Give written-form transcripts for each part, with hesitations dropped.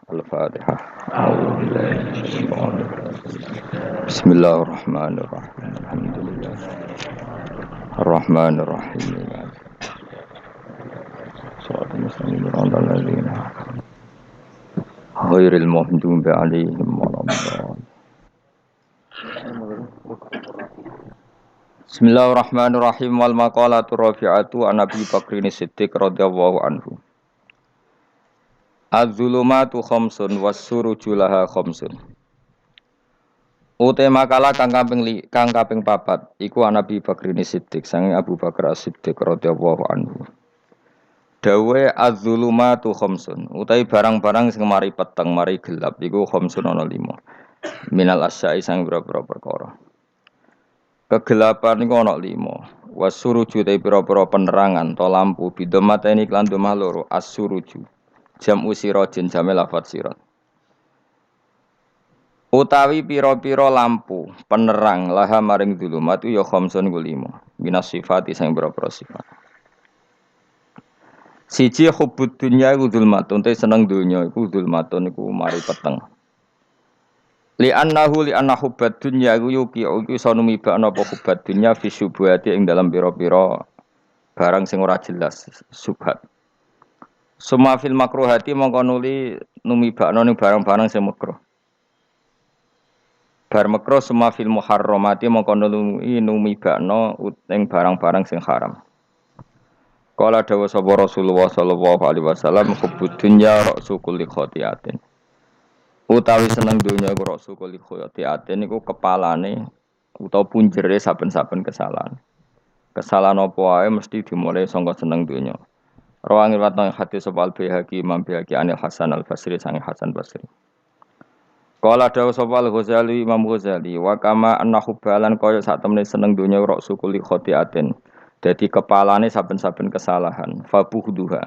Al-Fatihah. Bismillahirrahmanirrahim. Alhamdulillah. Ar-Rahmanirrahim. Shalatul muslimin ala alladziina ghairil maghdubi 'alaihim waladdallin. Bismillahirrahmanirrahim. Wal maqalatu rafi'atu an Abi Bakrin Siddiq radhiyallahu anhu. Az-zulumatu khamsun was-suruju laha khamsun. Ute makalah kang kaping papat iku Nabi Bakrin Siddiq sange Abu Bakar As-Siddiq radhiyallahu anhu. Dawe az-zulumatu khamsun. Utai barang-barang sing mari peteng mari gelap iku khamsun ana 5. Minal asya'i sang pira-pira perkara. Kegelapan iku ana 5. Was-suruju te pira-pira penerangan to lampu bidomateni klan domah loro as-suruju. Jam usirajin jame lafat sirat. Utawi pira-pira lampu penerang laha maring dzulumat ya khamsun ku 5 minas sifati sing pira-pira sifat. Siji hubbud dunya iku dzulmatun te seneng donya iku dzulmatun iku mari peteng. Li anna hubbad dunya iku iku iso numibakno apa hubbad dunya fi syubhati ing dalam pira-pira barang sing ora jelas subhat. Suma fil makruhati mongko nuli numibakno ning barang-barang sing makruh. Bar makruh suma fil muharramati mongko numibakno ing barang-barang sing haram. Kala dawa sapa Rasulullah sallallahu alaihi wasallam hubbud dunya ra'su kulli khati'atin. Utawi seneng donya iku ra'su kulli khati'atin iku kepalane utawa punjere saben-saben kesalahan. Kesalahan apa wae mesti dimulai saka seneng donya. Rawang riwayat nang hadis sapa Al-Baihaqi Imam Baihaqi Anil Hasan Al-Basri sange Hasan Basri. Kala dawu sapa Al-Ghazali Imam Ghazali wa kama annahu balan kaya sak temene seneng donya ra'su kulli khati'atin. Dadi kepalane saben-saben kesalahan. Fabuhduha.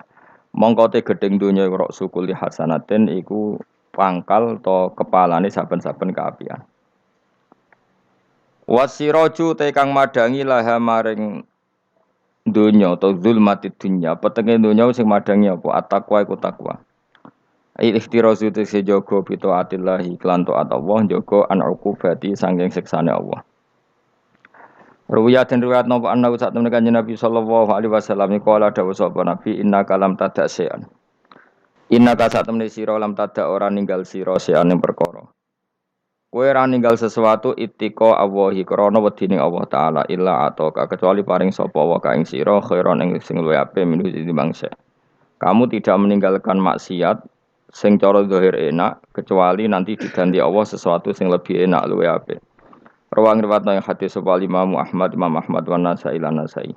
Mongko te gedeng donya ra'su kulli hasanatin iku pangkal to kepalane saben-saben kaapian. Wasiraju te kang madangi laha maring dunya atau zulmatid dunya petenge dunya sing madangi apa at-taqwa iku takwa. Ikhtirazu te sejogo bito atillahi klan taat Allah jogo an uqubati sanging siksane Allah. Ruwiyat dan riwayat napa ana sak temene kanjeng Nabi sallallahu alaihi wasallam qala dawuh sapa Nabi inna kalam tadak sean. Inna ka sak temene sira lam tadak ora ninggal sira sean ing perkara. Kowe ora ninggal sesuatu ittika Allahi krana wedine Allah taala illa ataka kecuali paring sapa wa ka ing sira khairon ing sing luwih apik minuh dibangsa. Kamu tidak meninggalkan maksiat sing cara zahir enak kecuali nanti diganti Allah sesuatu sing lebih enak luwih apik. Rawang riwayat nang hadis sapa Imam Ahmad wa Nasai lan Nasai.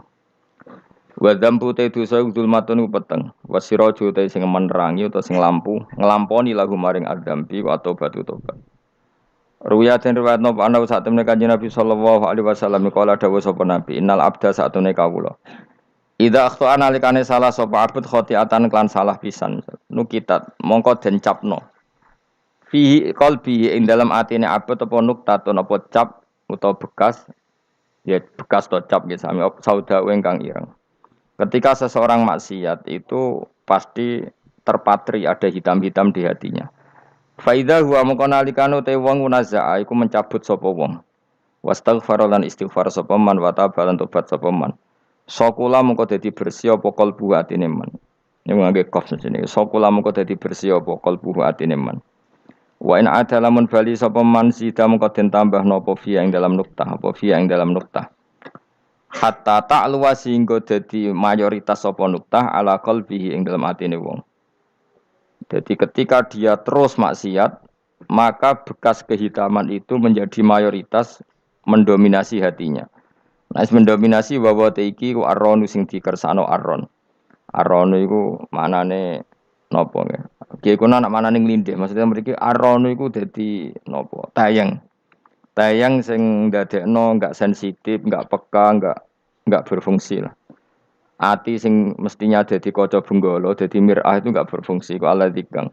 Wa dzambu te dosa zulmatun peteng. Wasiraju te sing menerangi utawa sing lampu nglamponi lagu maring adzambi wa batu tobat. Ruwiyat dan riwayat napa ana sak temene Kanjeng Nabi sallallahu alaihi wasallam kala dawuh sapa Nabi innal abda satune kawula idza akhta analikane salah sapa abd khotiatan klan salah pisan nukitat mongko den capno fi qalbi ing dalam atine abd apa nuktatun apa cap utawa bekas ya bekas to cap nggih sami sauda ingkang ireng ketika seseorang maksiat itu pasti terpatri ada hitam-hitam di hatinya. Faida huwa mongkon alikanu te wong munazaa iku mencabut sapa wong. Wastaghfar lan istighfar sapa man wa tabalan tobat sapa man. Sakula mongko dadi bersih apa kalbu atine man. Ning ngangge kof sene. Sakula mongko dadi bersih apa kalbu atine man. Wa in ada lamun bali sapa man sida mongko den tambah napa fi ing dalam nuktah apa fi ing dalam nuktah. Hatta ta'luwa sehingga dadi mayoritas sapa nuktah ala qalbihi ing dalam atine wong. Jadi ketika dia terus maksiat, maka bekas kehitaman itu menjadi mayoritas mendominasi hatinya. Nah, mendominasi bahwa teiki ku arronu sing dikersano arron. Arronu iku manane napa nggih. Ki iku nak manane nglindih, maksudnya mriki arronu iku dadi napa? Tayang. Tayang sing ndadekno enggak sensitif, enggak peka, enggak berfungsi lah. Ati sing mestinya dadi kaca benggala, dadi mir'ah itu enggak berfungsi kok ala dikang.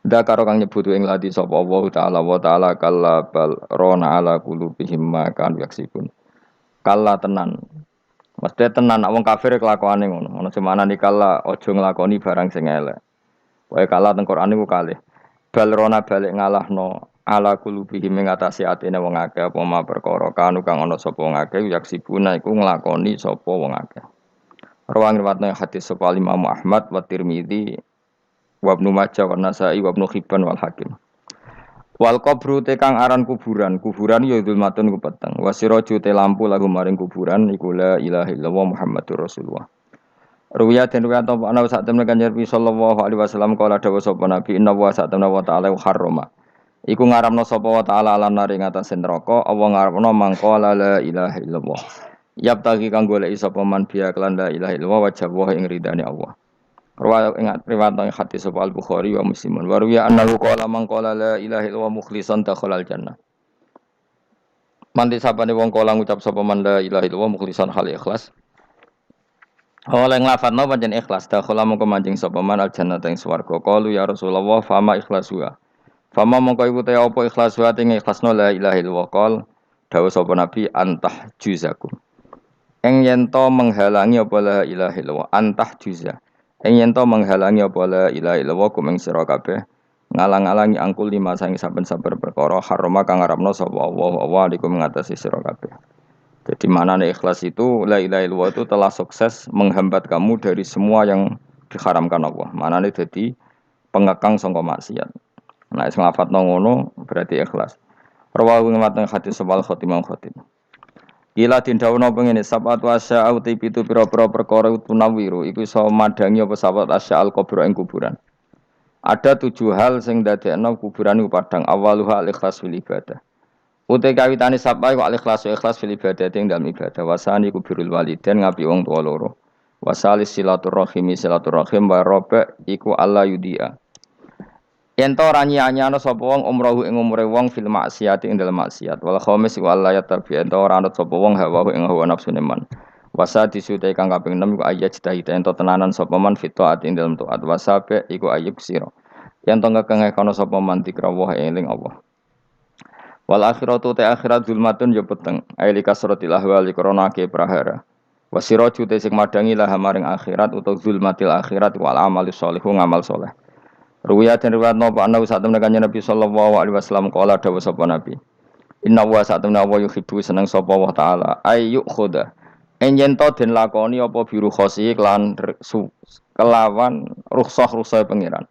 Ndak karo kang nyebut ing lati sapa Allah taala wa taala kalla bal rona ala qulubihim ma kan yaksibun. Kalla tenan. Mesti tenan wong kafir kelakuane ngono. Ono semana nikala aja nglakoni barang sing elek. Wae kalah teng Quran niku kalih. Balrona balik ngalahno ala kulubihim ing atase atine wong akeh apa ma perkara kanu kang ana sapa wong akeh yaksibuna iku nglakoni sapa wong akeh. Rawang riwayatna hadis sapa Imam Ahmad wa Tirmidzi wa Ibnu Majah wa Nasa'i wa Ibnu Hibban wal Hakim. Wal qabru te kang aran kuburan, kuburan ya dzulmatun ku peteng. Wasiraju te lampu lagu maring kuburan iku la ilaha illallah Muhammadur Rasulullah. Ruwiya den ruwiya ta ana sak temne Kanjeng Nabi sallallahu alaihi wasallam kala dawuh sapa Nabi inna wa sak temne wa ta'ala harrama. Iku ngaramno sapa wa ta'ala lan nari ngatasé neraka apa ngaramno mangko la ilaha illallah. Yap tagi kang goleki sapa man biya kelan la ilaha illallah wajah wa ing ridane Allah. Riwayat ing hadis sapa Al-Bukhari wa Muslim. Wa ruwiya annahu qala man qala la ilaha illallah mukhlishan dakhala al-jannah. Mandi sapane wong kala ngucap sapa man la ilaha illallah mukhlishan hal ikhlas. Oleh nglafadzno pancen ikhlas dakhala mongko manjing sapa man al-jannah ing swarga. Qalu ya Rasulullah fama ikhlasuha. Fama mongko iku te apa ikhlasuha ing ikhlasno la ilaha illallah qol dawuh sapa Nabi antah juzakum. Eng yen to menghalangi apa la ilaha illallah antah juza. Eng yen to menghalangi apa la ilaha illallah kumeng sira kabeh ngalang-alangi angkul lima sangi saben-saben perkara harama kang ngarepno sapa Allah alikum ngatasi sira kabeh. Jadi maknane ikhlas itu la ilaha illallah itu telah sukses menghambat kamu dari semua yang diharamkan Allah. Maknane dadi pengekang sangka maksiat. Nah, wis nglafatno ngono berarti ikhlas. Rawahu ngmateng hadis sebal khotimah khotim. Gila dindawno pengene sabat wasya uti pitu pira-pira perkara tunawiru iku iso madangi apa sabat asya al kubur ing kuburan. Ada 7 hal sing dadekno kuburan iku padang awaluha al ikhlas fil ibadah. Uti kawitane sapa iku al ikhlas fil ibadah ing dalem ibadah wasani kubirul walidain ngapi wong tuwa loro. Wasalis silaturahim wa rabbik iku alla yudia. Yen to ora nyanyano sapa wong umrohu ing umure wong fil maksiat ing dalem maksiat wal khamis wa la yatarbi ento ora anut sapa wong hawa ing hawa nafsune man wasa disute kang kaping 6 iku ayat cita ento tenanan sapa man fit taat ing dalem taat wasabe iku ayub sira yen to ngekenge kono sapa man dikrawuh eling Allah wal akhiratu ta akhirat zulmatun yo peteng aili kasratil ahwali krana ke prahara wasiraju te sing madangi lah maring akhirat utawa zulmatil akhirat wal amali sholihu ngamal saleh. Ruwiyat dan riwayat napa ana sak temne kanjeng Nabi sallallahu alaihi wasallam kala dawuh sapa Nabi. Inna wa sak temne wa yuhibbu seneng sapa wa taala ayyuk khoda. Enjen to den lakoni apa biru khosi kelawan rukhsah pangeran.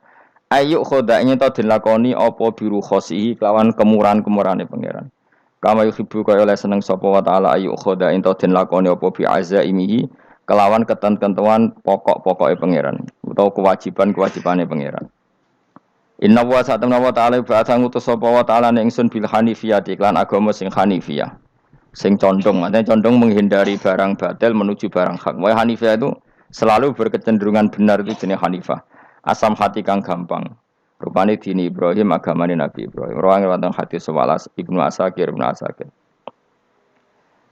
Ayyuk khoda enjen to den lakoni apa biru khosi kelawan kemurahan-kemurahane pangeran. Kama yuhibbu kaya oleh seneng sapa wa taala ayyuk khoda ento den lakoni apa bi azaimihi kelawan ketentuan pokok-pokoke pangeran utawa kewajiban-kewajibane pangeran. Inna wa sa'tamna wa ta'ala ba'atha ngutus sapa wa ta'ala ning ingsun bil hanifiyah iklan agama sing hanifiyah. Sing condong, artinya condong menghindari barang batil menuju barang hak. Wa hanifiyah itu selalu berkecenderungan benar itu jenis hanifah. Asam hati kang gampang. Rupane dini Ibrahim agamane Nabi Ibrahim. Rawang wonten hadis sewalas Ibnu Asakir.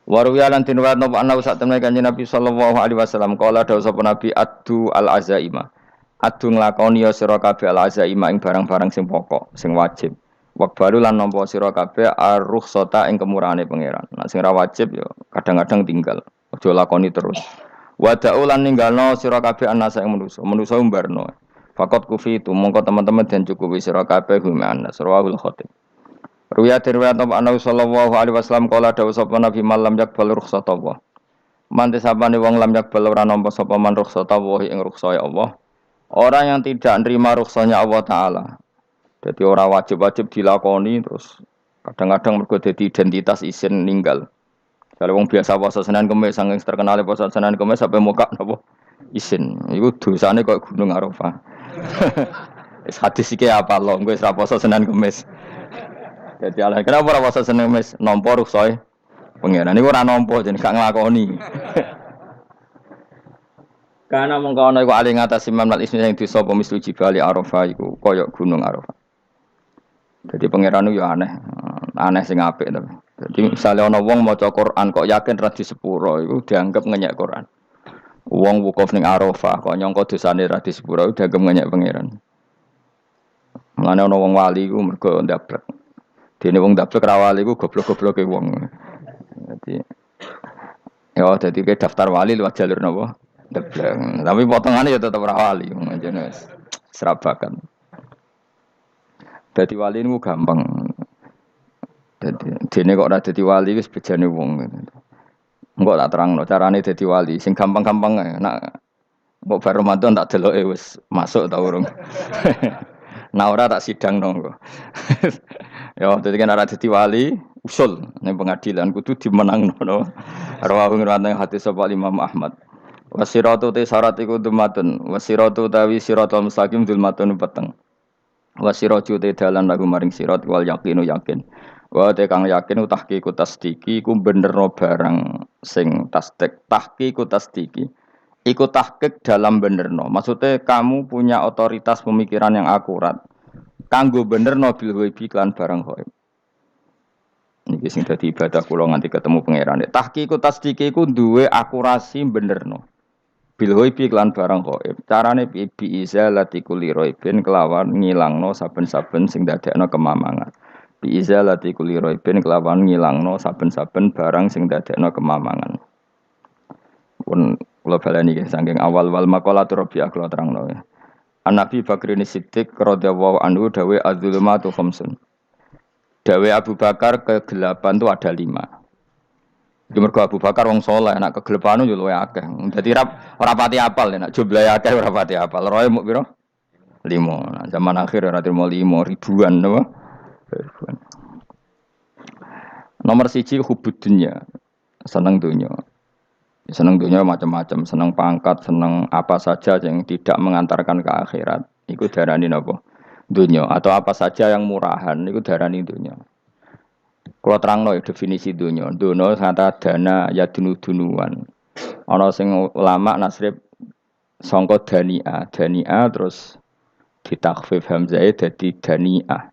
Waruya lan tinwat napa ana sak-temne Kanjeng Nabi sallallahu alaihi wasallam kala dawuh sapa Nabi addu al azaima. Adu nglakoni ya sira kabeh al-azaima ing barang-barang sing pokok, sing wajib. Waqbalu lan nampa sira kabeh ar-rukhsata ing kemurahane pangeran. Nek sing ora wajib ya kadang-kadang tinggal. Aja lakoni terus. Wada'u lan ninggalno sira kabeh anasa ing manusa. Manusa umbarno. Faqat kufi itu mongko teman-teman den cukupi sira kabeh hum anas. Rawahul khatib. Ruwayat ana sallallahu alaihi wasallam kala dawuh sapa Nabi malam yakbal rukhsata Allah. Mante sapane wong lam yakbal ora nampa sapa man rukhsata Allah ing rukhsah Allah. Orang yang tidak nerima rukhsahnya Allah Ta'ala. Jadi orang wajib-wajib dilakoni terus kadang-kadang mergo dadi identitas isin ninggal. Kalau wong biasa puasa Senin Kamis saking terkenal puasa Senin Kamis sampai muka napa isin. Iku dosane kok Gunung Arafah. Wis hadis iki apa lho, engko wis ra puasa Senin Kamis. Jadi ala kenapa ora puasa Senin Kamis nampa rukhsah pengiran niku ora nampa jeneng gak nglakoni. Karena mengkono iku ali ngatasi mamlat ismi sing dosa apa mislu jibali Arafah iku kaya gunung Arafah. Jadi pangeran yo aneh sing apik to. Jadi misale ana wong maca Quran kok yakin ra di sepuro iku dianggap ngenyek Quran. Wong wukuf ning Arafah kok nyangka dosane ra di sepuro dianggap ngenyek pangeran. Mulane ana wong wali iku mergo ndablek. Dene wong ndablek ra wali iku goblok-gobloke wong. Dadi daftar wali lewat jalur napa? Debleng. Tapi potongannya ya tetap rawali, jenis serabakan. Dadi wali niku gampang. Dene kok ora dadi wali wis bejane wong. Engko tak terangno carane dadi wali sing gampang-gampang ae. Nak mbok bar Ramadan tak deloke wis masuk ta urung. Nah ora tak sidang nongko. Ya dadi kan ora dadi wali usul ning pengadilan kudu dimenangno no. Rawahu ngrawatane hadis sapa Imam Ahmad. Wasiratu te syarat iku dumatun. Wasiratu tawi siratal mustaqim dumatun peteng. Wasiraju te dalan lagu maring sirat wal yakinu yakin. Wa te kang yakin tahqiqu tasdiki iku benerno barang sing tahqiqu tasdiki. Iku tahqiq dalam benerno. Maksudnya kamu punya otoritas pemikiran yang akurat. Kanggo benerno bil ghaibi lan barang ghaib. Niki sing dadi ibadah kula nganti ketemu pangeran. Tahqiqu tasdiki iku duwe akurasi benerno. Bil ghaibi lan barang ghaib. Carane bi izalati kulli ghaibin kelawan ngilangno saben-saben sing dadekno kemamangan. Bi izalati kulli ghaibin kelawan ngilangno saben-saben barang sing dadekno kemamangan. Pun kula baleni saking awal wal maqalatu Rabi'ah kula terangno ya. An-Nabi Bakrin Siddiq radhiyallahu anhu dawe az-zulumatu khamsun. Dawe Abu Bakar kegelapan itu ada 5. Di mergo Abu Bakar wong saleh, nek kegelepanu yo luwih akeh. Dadi ora pati apal nek jumlahe akeh ora pati apal. Roe muk pira? 5. Nah, zaman akhir ora trimo 5 ribuan napa? Ribuan. Nomor 1 hubud dunya. Seneng dunya. Seneng dunya macam-macam, seneng pangkat, seneng apa saja yang tidak mengantarkan ke akhirat. Iku darani napa? Dunya atau apa saja yang murahan iku darani dunya. Kalau terangno definisi dunia, dunia kata dana ya dunuan. Ana sing ulama nasrib sangka dania terus ditakhfif hamzah dadi daniah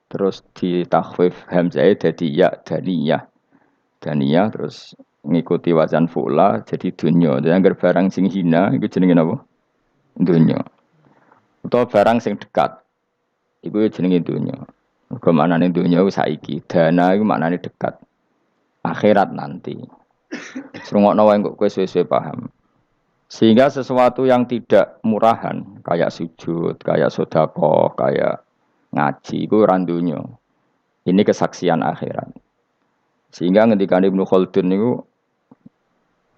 terus ditakhfif hamzah dadi ya daniyah terus ngikuti wazan fu'la jadi dunya. Jadi anggar barang sing hina iku jenenge napa? Dunya. Utawa barang sing dekat iku jenenge dunya. Mergo maknane dunya wis saiki, dana iku maknane dekat. Akhirat nanti. Srungokno wae kok kowe suwe-suwe paham. Sehingga sesuatu yang tidak murahan, kayak sujud, kayak sedekah, kayak ngaji iku ora dunya. Ini kesaksian akhirat. Sehingga ketika Ibnu Khaldun niku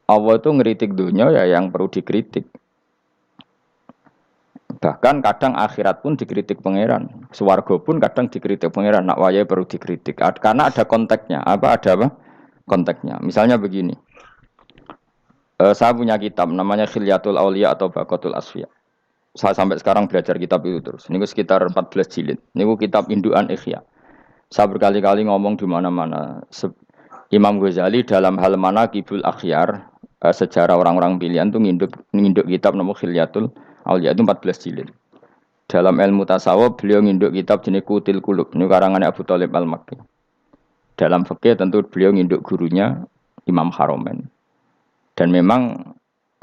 Allah itu ngeritik dunya ya yang perlu dikritik. Bahkan kadang akhirat pun dikritik pangeran, swarga pun kadang dikritik pangeran. Nak wayahe perlu dikritik karena ada konteksnya. Apa? Konteksnya? Misalnya begini, saya punya kitab namanya Khilyatul Auliya atau Baqatul Asfiya. Saya sampai sekarang belajar kitab itu terus. Ini sekitar 14 jilid. Ini kitab indukan Ihya. Saya berkali-kali ngomong di mana-mana. Imam Ghazali dalam hal Manaqibul Akhyar, sejarah orang-orang pilihan itu nginduk kitab nama Khilyatul Auliya itu 14 jilid. Dalam ilmu tasawuf beliau nginduk kitab jenis Qutil Qulub, ini karangannya Abu Thalib Al-Makki. Dalam fikih tentu beliau nginduk gurunya Imam Haromen. Dan memang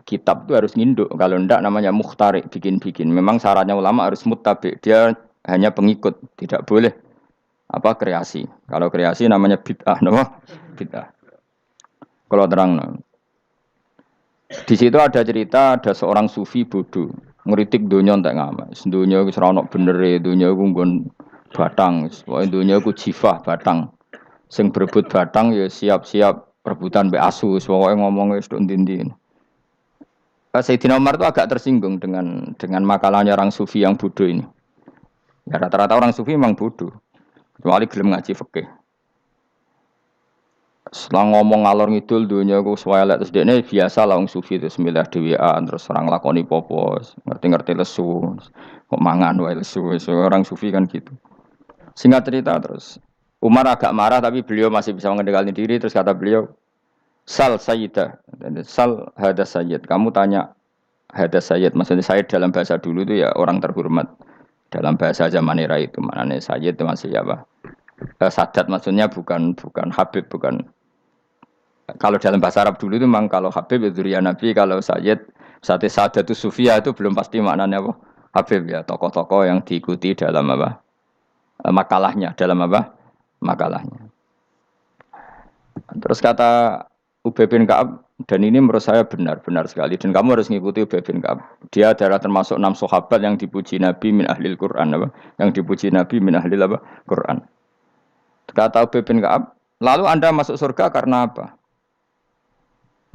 kitab itu harus nginduk, kalau tidak namanya mukhtarik, bikin-bikin. Memang syaratnya ulama harus muttabi, dia hanya pengikut, tidak boleh kreasi. Kalau kreasi namanya bid'ah, bid'ah. Kalau terang, di situ ada cerita ada seorang sufi bodoh ngeritik dunia entek ngamas. Dunia wis ora ono benere, dunia iku nggon batang, pokoke dunia iku jifah batang. Sing berebut batang ya siap-siap rebutan mbek asu, pokoke ngomong wis tok ndi-ndi. Sayyidina Umar itu agak tersinggung dengan makalahnya orang sufi yang bodoh ini. Ya rata-rata orang sufi memang bodoh. Kecuali gelem ngaji fikih. Setelah ngomong ngalor ngidul dunia ku swelek terus dekne biasa lah wong sufi terus milih dhewean terus orang lakoni popo ngerti-ngerti lesu kok mangan wae lesu orang sufi kan gitu. Singkat cerita terus Umar agak marah tapi beliau masih bisa mengendalikan diri terus kata beliau sal sayyidah sal hada sayyid kamu tanya hada sayyid maksudnya sayyid dalam bahasa dulu itu ya orang terhormat dalam bahasa zaman era itu maknanya sayyid itu masih apa sadat maksudnya bukan habib bukan. Kalau dalam bahasa Arab dulu itu memang kalau Habib itu Durian Nabi, kalau Sayyid, Sadat itu Sufia itu belum pasti maknanya apa? Habib ya, tokoh-tokoh yang diikuti dalam apa? Makalahnya, dalam apa? Makalahnya. Terus kata Ubay bin Ka'ab, Dan ini menurut saya benar sekali. Dan kamu harus mengikuti Ubay bin Ka'ab. Dia adalah termasuk 6 sahabat yang dipuji Nabi min ahlil Quran. Apa? Yang dipuji Nabi min ahlil apa? Quran. Kata Ubay bin Ka'ab, lalu Anda masuk surga karena apa?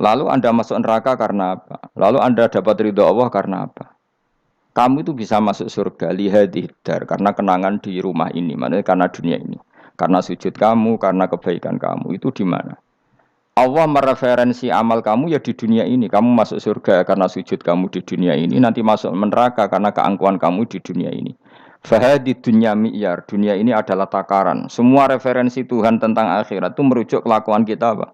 Lalu Anda masuk neraka karena apa? Lalu Anda dapat ridho Allah karena apa? Kamu itu bisa masuk surga lihadidar karena kenangan di rumah ini, maksudnya karena dunia ini. Karena sujud kamu, karena kebaikan kamu. Itu di mana? Allah mereferensi amal kamu ya di dunia ini. Kamu masuk surga karena sujud kamu di dunia ini. Nanti masuk neraka karena keangkuhan kamu di dunia ini. Fahadi dunya mi'yar. Dunia ini adalah takaran. Semua referensi Tuhan tentang akhirat itu merujuk kelakuan kita apa?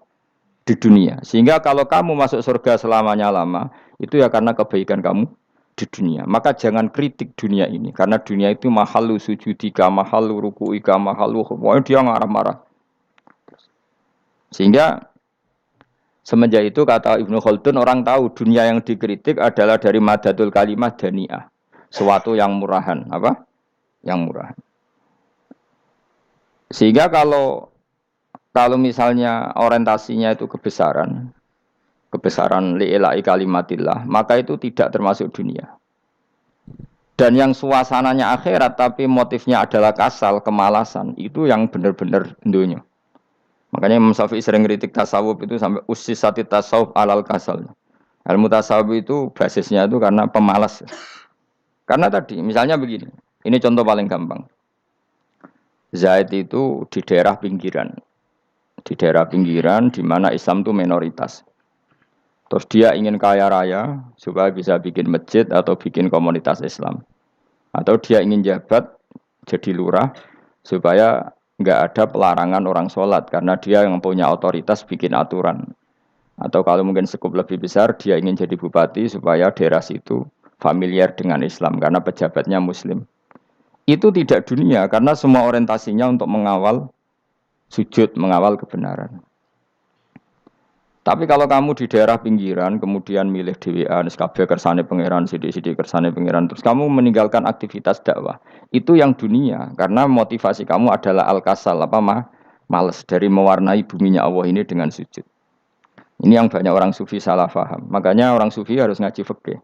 Di dunia. Sehingga kalau kamu masuk surga selamanya lama, itu ya karena kebaikan kamu di dunia. Maka jangan kritik dunia ini. Karena dunia itu mahalu sujudika, mahalu ruku'ika, mahalu. Pokoknya dia marah-marah. Sehingga semenjak itu kata Ibnu Khaldun, orang tahu dunia yang dikritik adalah dari madatul kalimah dani'ah. Suatu yang murahan. Apa? Yang murahan. Sehingga kalau misalnya orientasinya itu kebesaran li'ilai kalimatillah, maka itu tidak termasuk dunia. Dan yang suasananya akhirat tapi motifnya adalah kasal, kemalasan, itu yang benar-benar dunia. Makanya Imam Syafi'i sering kritik tasawuf itu sampai ussisati tasawuf alal kasal. Ilmu tasawuf itu basisnya itu karena pemalas. Karena tadi, misalnya begini, ini contoh paling gampang. Zaid itu di daerah pinggiran di mana Islam itu minoritas. Terus dia ingin kaya raya supaya bisa bikin masjid atau bikin komunitas Islam. Atau dia ingin jabat jadi lurah supaya nggak ada pelarangan orang sholat karena dia yang punya otoritas bikin aturan. Atau kalau mungkin skup lebih besar, dia ingin jadi bupati supaya daerah situ familiar dengan Islam karena pejabatnya Muslim. Itu tidak dunia karena semua orientasinya untuk mengawal sujud, mengawal kebenaran. Tapi kalau kamu di daerah pinggiran, kemudian milih DWA, SKB kersane pangeran, sidik-sidik kersane pangeran, terus kamu meninggalkan aktivitas dakwah, itu yang dunia, karena motivasi kamu adalah al-kasal, males dari mewarnai buminya Allah ini dengan sujud. Ini yang banyak orang sufi salah paham. Makanya orang sufi harus ngaji fikih.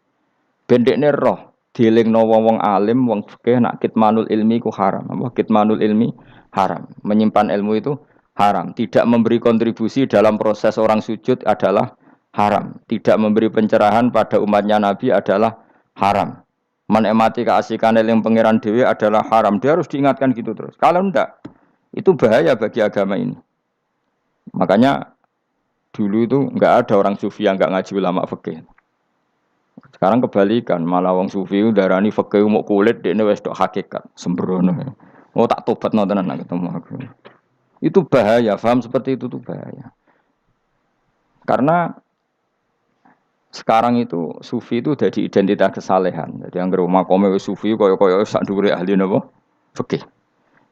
Bendekne roh, dielingno wong alim, wong fikih, nak kitmanul ilmi ku haram. Kitmanul ilmi haram. Menyimpan ilmu itu haram. Tidak memberi kontribusi dalam proses orang sujud adalah haram. Tidak memberi pencerahan pada umatnya Nabi adalah haram. Menikmati keasikan eling pangeran dewi adalah haram. Dia harus diingatkan gitu terus. Kalau enggak, itu bahaya bagi agama ini. Makanya dulu itu enggak ada orang sufi yang enggak ngaji ulama fikih. Sekarang kebalikan, malah wong sufi darani fikih mau kulit dekne wis tok hakikat, sembrono. Oh tak tobat tenan nak ketemu aku. Itu bahaya, paham seperti itu tuh bahaya. Karena sekarang itu sufi itu jadi identitas kesalehan. Jadi yang rumah kome sufi koyo-koyo sak dhuwure ahli napa? Fikih.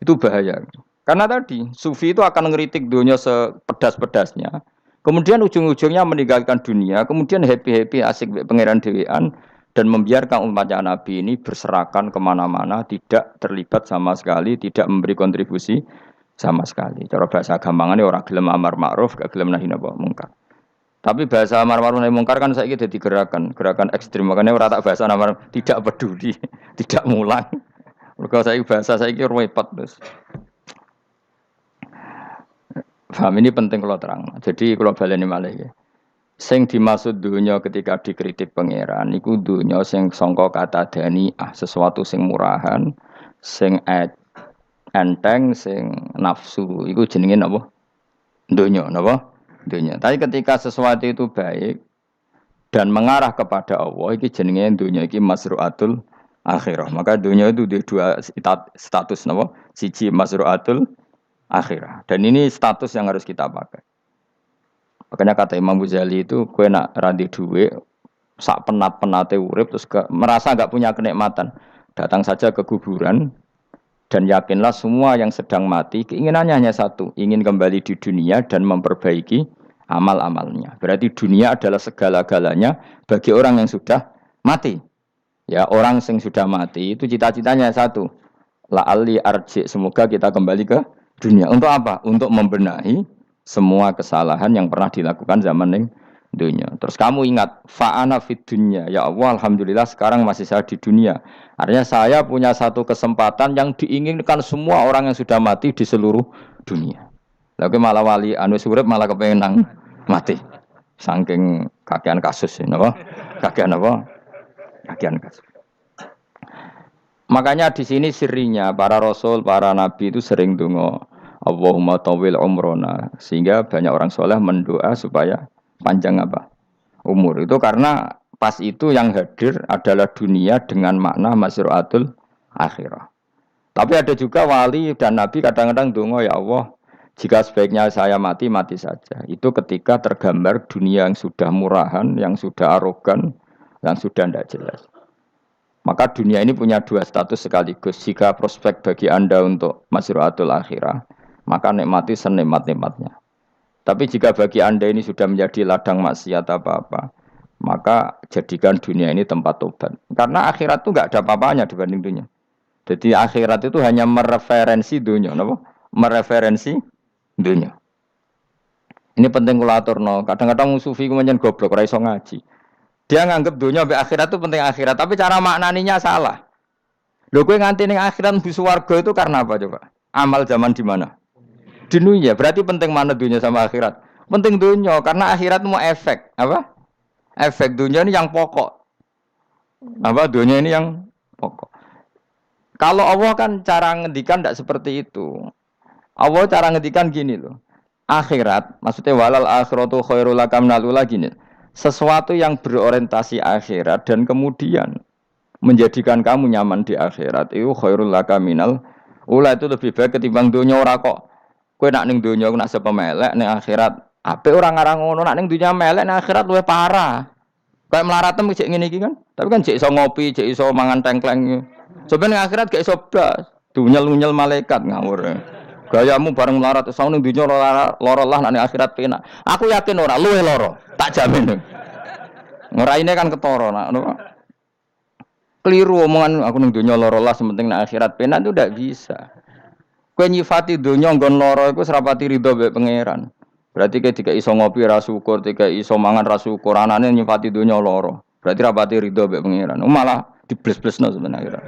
Itu bahaya. Karena tadi sufi itu akan ngeritik dunia sepedas-pedasnya. Kemudian ujung-ujungnya meninggalkan dunia, kemudian happy-happy asik pangeran dewean dan membiarkan umatnya Nabi ini berserakan kemana-mana, tidak terlibat sama sekali, tidak memberi kontribusi sama sekali. Cara bahasa gampangannya orang gelem amar ma'ruf, gak gelem nahi mungkar. Tapi bahasa amar ma'ruf nahi mungkar kan saiki dadi gerakan ekstrem. Makanya ora tak bahasa amar tidak peduli, tidak mulang. Mergo saiki bahasa saiki repot terus. Paham ini penting kalau terang. Jadi kalau baleni malih ya. Sing dimaksud dunya ketika dikritik pangeran iku dunya sing sangka kata dani'ah, sesuatu sing murahan, sing enteng, sing nafsu. Iku jenenge napa? Dunya, napa? Dunya. Tapi ketika sesuatu itu baik dan mengarah kepada Allah, iki jenenge dunya iki masru'atul akhirah. Maka dunya itu dua status napa? Siji masru'atul akhirah. Dan ini status yang harus kita pakai. Makanya kata Imam Ghazali itu, kowe nak randi duwe sak penat-penate urip terus merasa enggak punya kenikmatan, datang saja ke kuburan dan yakinlah semua yang sedang mati keinginannya hanya satu, ingin kembali di dunia dan memperbaiki amal-amalnya. Berarti dunia adalah segala-galanya bagi orang yang sudah mati. Ya, orang yang sudah mati itu cita-citanya satu. La'alli arji, semoga kita kembali ke dunia. Untuk apa? Untuk membenahi semua kesalahan yang pernah dilakukan zaman dunia. Terus kamu ingat, fa'ana fid dunya. Ya Allah, alhamdulillah sekarang masih saya di dunia. Artinya saya punya satu kesempatan yang diinginkan semua orang yang sudah mati di seluruh dunia. Lalu malah wali anu urip malah kepengen nang mati. Saking kakean kasus ya, napa? Kakean apa? Kakean kasus. Makanya di sini sirinya para rasul, para nabi itu sering donga Allahumma tawil umrona, sehingga banyak orang soleh mendoa supaya panjang apa? Umur. Itu karena pas itu yang hadir adalah dunia dengan makna masruatul akhirah. Tapi ada juga wali dan nabi kadang-kadang donga, ya Allah, jika sebaiknya saya mati, mati saja. Itu ketika tergambar dunia yang sudah murahan, yang sudah arogan, yang sudah tidak jelas. Maka dunia ini punya dua status sekaligus. Jika prospek bagi Anda untuk masruatul akhirah, maka nikmati senikmat-nikmatnya. Tapi jika bagi Anda ini sudah menjadi ladang maksiat apa-apa, maka jadikan dunia ini tempat tobat. Karena akhirat itu nggak ada apa-apanya dibanding dunia. Jadi akhirat itu hanya mereferensi dunia, no? Mereferensi dunia. Ini penting kula aturno. Kadang-kadang sufi kemudian goblok, ora iso ngaji. Dia nganggep dunia sampai akhirat itu penting akhirat, tapi cara maknaninya salah. Lho kowe nganti ning akhirat mlebu swarga itu karena apa coba? Amal zaman di mana? Di dunia. Berarti penting mana dunia sama akhirat? Penting dunia karena akhirat mau efek, apa? Efek dunia ini yang pokok. Apa dunia ini yang pokok. Kalau Allah kan cara ngendikan tidak seperti itu. Allah cara ngendikan gini loh. Akhirat, maksudnya walal akhiratu khairul lakam nalula gini. Sesuatu yang berorientasi akhirat dan kemudian menjadikan kamu nyaman di akhirat itu khairul lakaminal ula, itu lebih baik ketimbang dunia. Ora kok kowe nak ning dunia nak sepemelek ning akhirat apik ora ngarang ngono, nak ning dunia melek ning akhirat luwih parah. Kayak mlaratem cek ngene iki kan. Tapi kan cek iso ngopi, cek iso mangan tengkleng. Coba ning akhirat gak iso blas. Dunyel-dunyel malaikat ngawur. Gayamu bareng melarat iso ning dunia lara lah nak ning akhirat penak. Aku yakin ora luwih lara. Tak jamin. Ngeraine kan ketara nak ngono. Keliru omongan aku ning dunia lara lah sementing nak akhirat penak itu ndak bisa. Kowe nyifati dunia nggon lara iku serapati ridho mbek pangeran. Berarti kowe dikai iso ngopi ra syukur, dikai iso mangan ra syukur, anane nyifati dunia lara. Berarti rapati ridho mbek pangeran. Malah dibles-blesno sebenarnya.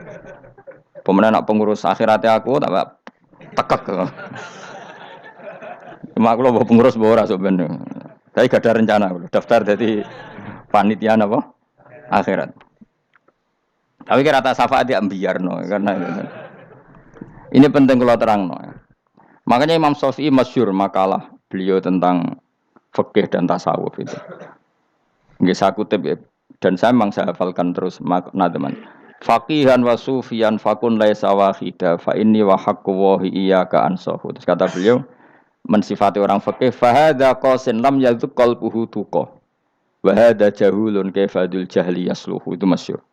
Pemenang nak pengurus akhiratnya aku tak tekek. Cuma aku lho pengurus ora sebenarnya. Saya gak ada rencana daftar jadi panitia apa? Akhirat. Tapi kira rata syafaat ya biarno karena ini penting kalau terangno. Makanya Imam Syafi'i masyhur makalah beliau tentang fikih dan tasawuf itu. Nggih saya kutip ya, dan saya memang saya hafalkan terus makna teman. Faqihan wa sufiyan fakun laisa wahida fa inni wa haqqu wa iyyaka ansahu. Terus kata beliau mensifati orang fikih fa hadza qasin lam yazuk qalbuhu tuqa wa hadza jahulun kaifadul jahli yasluhu. Itu masyhur.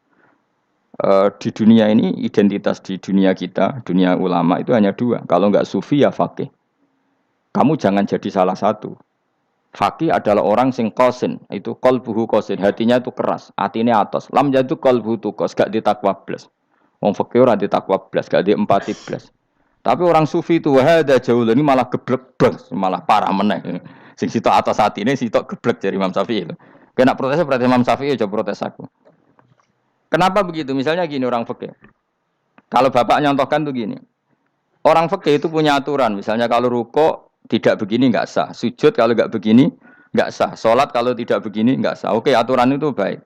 Di dunia ini identitas di dunia kita, dunia ulama itu hanya dua. Kalau enggak sufi ya faqih. Kamu jangan jadi salah satu. Faqih adalah orang sing qasin, itu qalbuhu qasin, hatinya itu keras, atine atos. Lam jadu qalbuhu tuqas, gak ditakwa blas. Wong faqih ora ditakwa blas, gak diempati blas. Tapi orang sufi itu wahada jauh ini malah geblek blas, malah parah meneh. Sing sitok atas atine sitok geblek dari Imam Syafi'i. Kena protes berarti Imam Syafi'i aja protes aku. Kenapa begitu? Misalnya gini orang fikih. Kalau bapak nyontohkan tuh gini. Orang fikih itu punya aturan. Misalnya kalau ruko tidak begini enggak sah. Sujud kalau enggak begini enggak sah. Salat kalau tidak begini enggak sah. Oke, aturan itu baik.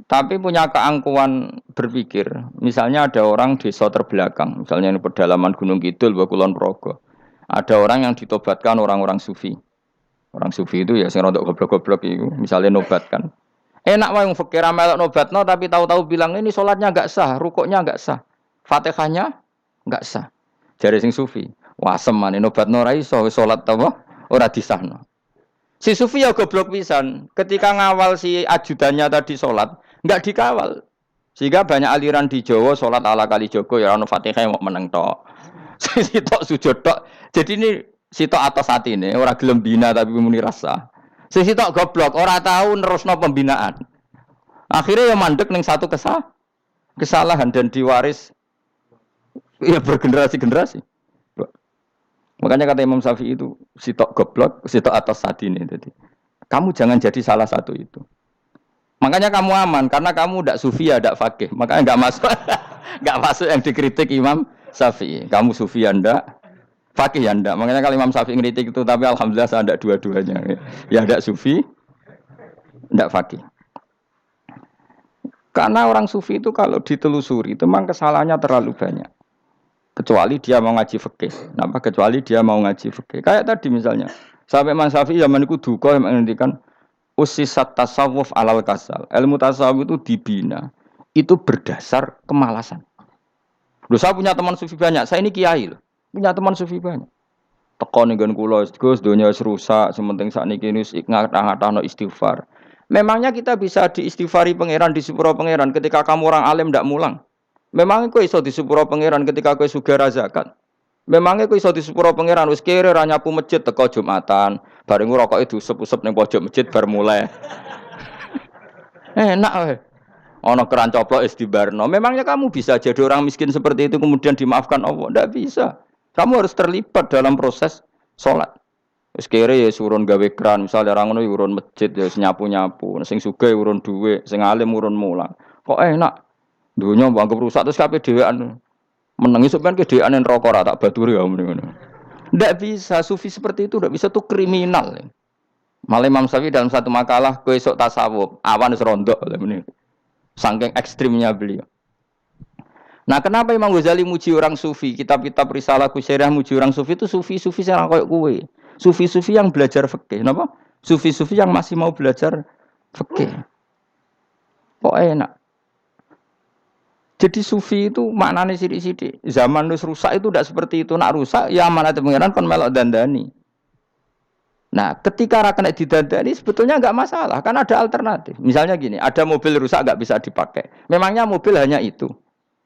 Tapi punya keangkuhan berpikir. Misalnya ada orang desa terbelakang. Misalnya di pedalaman Gunung Kidul, Kulon Progo. Ada orang yang ditobatkan orang-orang sufi. Orang sufi itu ya sing rodok goblok-goblok itu. Misalnya nobatkan. Enak wae wong fikih melok nobatno tapi tahu-tahu bilang ini salatnya enggak sah, rukuknya enggak sah, Fatihahnya enggak sah. Jare sing sufi, wah semane nobatno ora iso salat apa ora disahno. Si sufi ya goblok pisan, ketika ngawal si ajudannya tadi salat, enggak dikawal. Sehingga banyak aliran di Jawa salat ala kali Joko ya ono Fatihah mau meneng tok. Sitok sujud tok. Jadi ini sitok atas atine ora gelem bina tapi muni rasa. Sisi tok goblok, ora tahu nerusno pembinaan. Akhirnya ya mandek ning satu kesalahan dan diwaris ya bergenerasi-generasi. Makanya kata Imam Syafi'i itu sitok goblok, sitok atas hati ini. Jadi Kamu jangan jadi salah satu itu. Makanya kamu aman karena kamu tidak sufi ya tidak fakih. Makanya nggak masuk nggak masuk yang dikritik Imam Syafi'i. Kamu sufi ya ndak, fakih ya ndak. Makanya kalau Imam Syafi'i ngeritik itu tapi alhamdulillah saya ndak dua-duanya. Ya ndak sufi, ndak fakih. Karena orang sufi itu kalau ditelusuri itu memang kesalahannya terlalu banyak. Kecuali dia mau ngaji fikih. Kenapa? Kecuali dia mau ngaji fikih. Kayak tadi misalnya, sampai Imam Syafi'i zaman itu duka yang menghentikan usisat tasawuf alal kasal. Ilmu tasawuf itu dibina. Itu berdasar kemalasan. Loh, saya punya teman sufi banyak. Saya ini kiai loh. Punya teman sufi banyak. Teko ning nggon kula, Gus, donya wis rusak, sementing sakniki wis ngatah-ngatahno istighfar. Memangnya kita bisa diistighfari pangeran, disepuro pangeran ketika kamu orang alim ndak mulang? Memangnya kowe iso disepuro pangeran ketika kowe sugih ra zakat? Memangnya kowe iso disepuro pangeran wis kere ra nyapu masjid teko Jumatan, bareng ngrokoke diusep-usep ning pojok masjid bar mulai. Enak wae. Ana keran coplok istibarno. Memangnya kamu bisa jadi orang miskin seperti itu kemudian dimaafkan Allah? Tidak bisa. Kamu harus terlibat dalam proses sholat. Wis kere ya urun gawe keran, misalnya orang ngono urun masjid ya nyapu-nyapu, sing sugih urun dhuwit, sing alim urun mulang. Kok enak? Dunya mbok rusak terus kabeh dhewean. Menengi sampean kedhewean neraka ora tak baturi ya ngono. Ndak bisa, sufi seperti itu ndak bisa, tuh kriminal. Malah Imam Syafi'i dalam satu makalah kowe esuk tasawuf, awan wis rondok lha meneh. Saking ekstrimnya beliau. Nah, kenapa Imam Ghazali muji orang sufi? Kitab-kitab risalah Kusyirah muji orang sufi itu sufi-sufi yang kayak kowe. Sufi-sufi yang belajar fikih, napa? Sufi-sufi yang masih mau belajar fikih. Kok enak? Jadi sufi itu maknanya sidik-sidik. Zaman wis rusak itu tidak seperti itu. Nak rusak ya amanat pengiran kon melok dandani. Nah, ketika rakan didandani sebetulnya enggak masalah, kan ada alternatif. Misalnya gini, ada mobil rusak enggak bisa dipakai. Memangnya mobil hanya itu.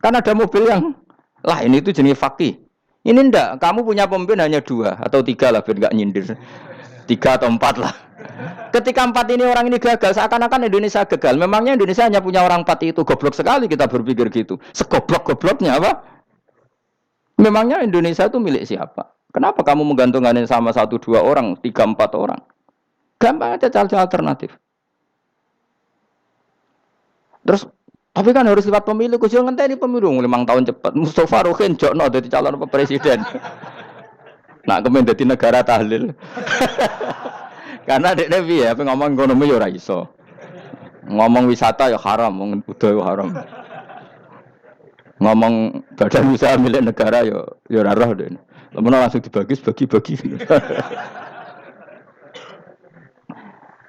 Kan ada mobil yang lain itu jenis fakih. Ini enggak, kamu punya pemimpin hanya 2 atau 3 lah biar enggak nyindir. 3 atau 4 lah. Ketika 4 ini orang ini gagal, seakan-akan Indonesia gagal. Memangnya Indonesia hanya punya orang 4 itu, goblok sekali kita berpikir gitu. Segoblok-gobloknya apa? Memangnya Indonesia itu milik siapa? Kenapa kamu menggantungkannya sama 1-2 orang, 3-4 orang? Gampang aja cari alternatif. Terus, tapi kan harus lewat pemilu. Kusyo ngenteni pemilu 5 tahun cepat. Mustafa Rohin jokno dadi calon presiden. Nak kemen dadi negara tahlil. Karena dekne piye apa ngomong ekonomi ya ora iso. Ngomong wisata ya haram, ngomong budaya ya haram. Ngomong badan usaha milik negara ya ora roh dene. Lamun langsung dibagi-bagi.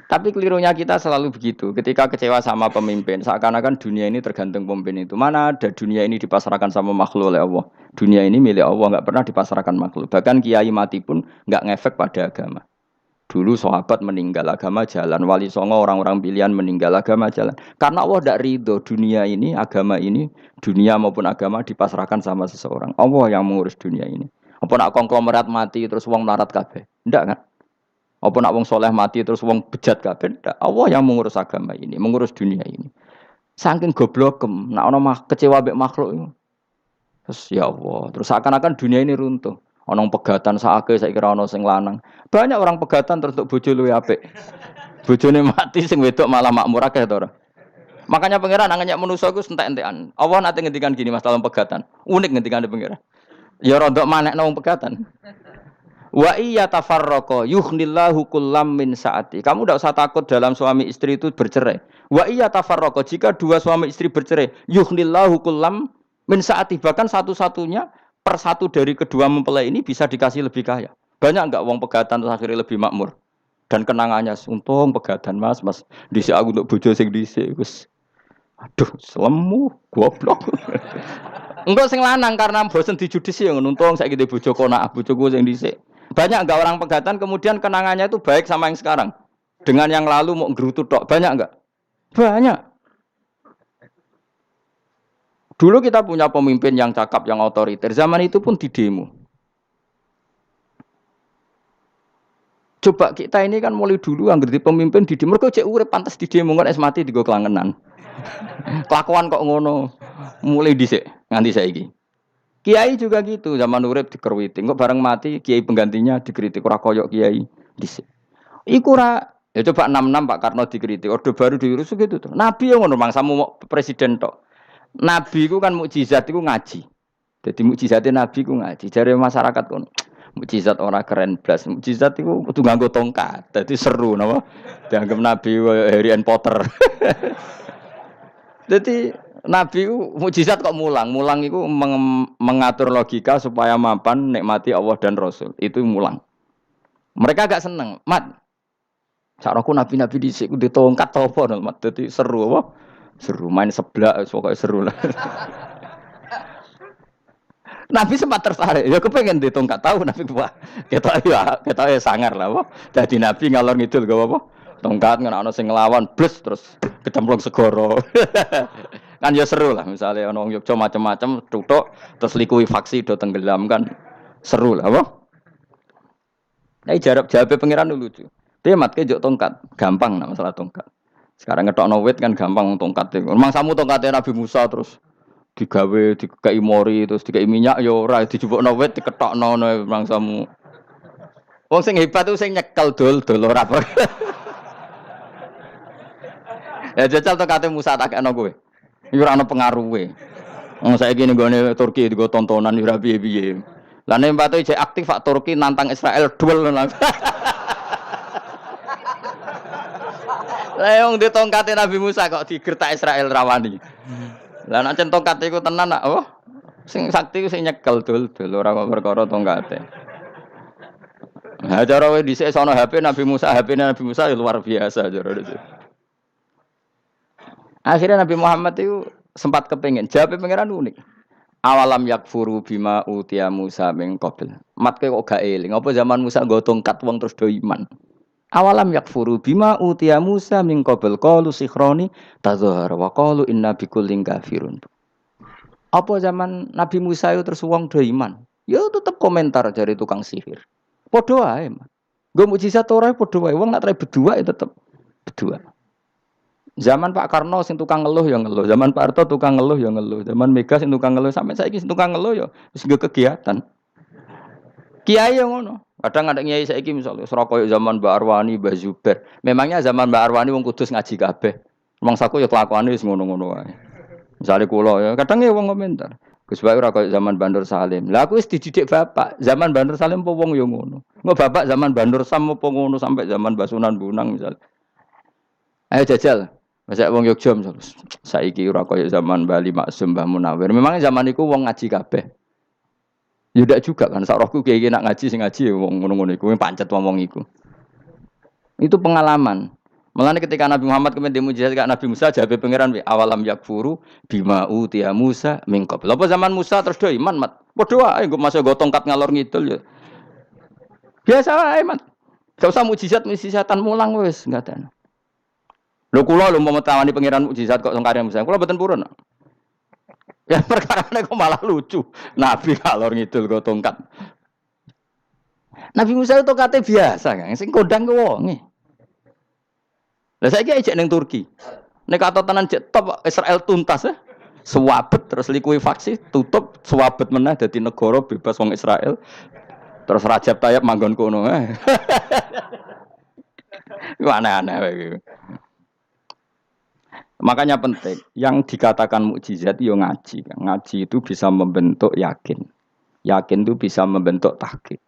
Tapi kelirunya kita selalu begitu. Ketika kecewa sama pemimpin, seakan-akan dunia ini tergantung pemimpin itu. Mana ada dunia ini dipasrahkan sama makhluk oleh Allah. Dunia ini milik Allah, enggak pernah dipasrahkan makhluk. Bahkan kiai mati pun enggak ngefek pada agama. Dulu sahabat meninggal agama jalan, wali songo orang-orang pilihan meninggal agama jalan. Karena Allah tidak ridho dunia ini, agama ini, dunia maupun agama dipasrahkan sama seseorang. Allah yang mengurus dunia ini. Apa nak konglomerat mati terus wong melarat kabeh? Ndak kan? Apa nak wong soleh mati terus wong bejat kabeh? Ndak. Allah yang mengurus agama ini, mengurus dunia ini. Saking goblokem, nak ono kecewa mbek makhluk itu. Terus ya Allah, terus seakan-akan dunia ini runtuh. Ono pegatan saake saiki ora ono sing lanang. Banyak orang pegatan terus untuk bojo luwe apik. Bojone mati sing wedok malah makmur akeh to ora. Makanya pangeran nganyak manusa iku entek-entekan. Allah nate ngendikan gini Mas dalam pegatan. Unik ngendikane pangeran. Ya rodok manekno wong pegatan. Wa iya tafarraqa yughnillahu kullam min saati. Kamu tidak usah takut dalam suami istri itu bercerai. Wa iya tafarraqa jika 2 suami istri bercerai, yughnillahu kullam min saati, bahkan satu-satunya per 1 dari kedua mempelai ini bisa dikasih lebih kaya. Banyak enggak wong pegatan terus akhirnya lebih makmur. Dan kenangannya untung pegatan Mas dhisik aku untuk bojo sing dhisik wis. Aduh, selemu goblok. Engko sing lanang karena bosen dijudisi ya untung saiki di bojo konak bojoku sing dhisik. Banyak enggak orang pegatan kemudian kenangannya itu baik sama yang sekarang. Dengan yang lalu mau nggerutu tok, banyak enggak? Banyak. Dulu kita punya pemimpin yang cakap, yang otoriter. Zaman itu pun di demo. Coba kita ini kan mulai dulu yang ngerti pemimpin di demo. Mereka cek urip pantas di demo kan es mati digo kelangenan. Kelakuan kok ngono. Mulai dhisik nganti saiki. Kiai juga gitu, zaman urip dikerwiti. Kok bareng mati kiai penggantinya dikritik ora koyok kiai dhisik. Iku ora Ya coba 66 Pak Karno dikritik, Orde Baru diurus gitu tuh. Nabi yang ngono mangsamu mau presiden tok. Nabi ku kan mukjizat iku ngaji. Jadi mukjizatnya Nabi ku ngaji. Jare masyarakat kono. Mukjizat orang keren blas. Mukjizat iku kudu nganggo tongkat. Dadi seru napa? Dianggap Nabi Harry Potter. Jadi Nabi ku mukjizat kok mulang. Mulang iku mengatur logika supaya mapan nikmati Allah dan Rasul. Itu mulang. Mereka agak seneng. Mat, caraku nabi-nabi dhisik ku ditongkat to apa no, Mat. Dadi seru apa? Seru main seblak pokoke seru lah. Nabi sempat tertarik, ya kepengen ditongkat tahu Nabi wah ketok ya sangar lah apa. Dadi Nabi ngalor ngidul gak apa? Tongkat ngono sing nglawan blus terus kecemplung segara. Kan ya seru lah misalnya ono wong Yogya macam-macam tutuk terus likuifaksi do tenggelam kan seru lah apa? Nah, jawab pangeran lucu. Dia matke jok tongkat, gampang nah masalah tongkat. Sekarang ngetokno wit kan gampang tongkat itu. Memang samu tongkatnya Nabi Musa terus digawe dikai mori terus dikai minyak ya ora dijupukno wit diketokno memang samu. Wong sing hebat itu sing nyekel dol ora apa. Ya jajal tongkate Musa tak kena kowe. Iku ora ono pengaruhe. Wong saiki ning gone Turki digo tontonan ora piye-piye. Lah nek mbate jek aktif Pak Turki nantang Israel duel. Lah wong di tongkate Nabi Musa kok digertak Israel rawani. Lah nek tongkat iku tenan nak oh sing sakti sing nyekel dul ora kok perkara tongkate. Nah cara wae dhisik sono HP Nabi Musa Nabi Musa ya luar biasa cara itu. Akhirnya Nabi Muhammad itu sempat kepengin jawab pangeran unik. Awalam yakfuru bima utiya Musa min qabl. Matke kok gak eling apa zaman Musa nggo tongkat wong terus do iman. Awalam yakfuru bima utiya Musa min qabl qalu sikhroni tazahara wa qalu inna bikullin kafirun. Apa zaman Nabi Musa itu terus wong do iman? Ya tetep komentar dari tukang sihir. Padha wae, Mas. Nggo mukjizat ora padha wae wong nak berdua ya tetep berdua. Zaman Pak Karno sing tukang ngeluh ya ngeluh, zaman Pak Harto tukang ngeluh ya ngeluh, zaman Mega sing tukang ngeluh sampai saiki sing tukang ngeluh ya wis nggo kegiatan. Kiai yang ngono. Kadang ada kiai saiki misalnya Surabaya zaman Mbak Arwani, Mbak Zubair. Memangnya zaman Mbak Arwani wong kudus ngaji kabeh. Mangsaku ya kelakuane wis ngono-ngono wae. Misale kula ya kadang ya wong komentar. Gus Bae ora koyo zaman Bandur Salim. Lah aku wis dididik bapak. Zaman Bandur Salim apa wong ya ngono. Engko bapak zaman Bandur Sam apa ngono sampai zaman Basunan Bunang misal. Ayo jajal. Masa wong Yogya misalnya saiki ora koyo zaman Bali Maksum Mbah Munawir. Memangnya zaman iku wong ngaji kabeh. Ya ndak juga kan sak rohku kiai nak ngaji sing ngaji wong ngono-ngono iku pancet wong iku. Itu pengalaman. Mulane ketika Nabi Muhammad kemudian dimujizat karo Nabi Musa jabe pangeran wi awalam yakfuru bima utiya Musa min qabl. Apa zaman Musa terus do iman mat. Padha wae engko masuk go tongkat ngalor ngidul ya. Biasa wae mat. Gak usah mujizat-mujizatan mulang wis enggak ada. Lho kula lho mau tawani pangeran mujizat kok sangkare Musa. Kula mboten purun. Ya perkara kok malah lucu. Nabi kalor ngidul go tongkat. Nabi Musa itu tongkate biasa kan, sing kondang ku wonge. Lah saiki ejek ning Turki. Nek kata tenan jek top Israel tuntas ya. Suwabet terus likuifaksi tutup suwabet meneh dadi negara bebas wong Israel. Terus Rajab Tayyip manggon kono. Iku aneh-aneh iki. Makanya penting, yang dikatakan mukjizat itu ngaji. Ngaji itu bisa membentuk yakin. Yakin itu bisa membentuk tahqiq.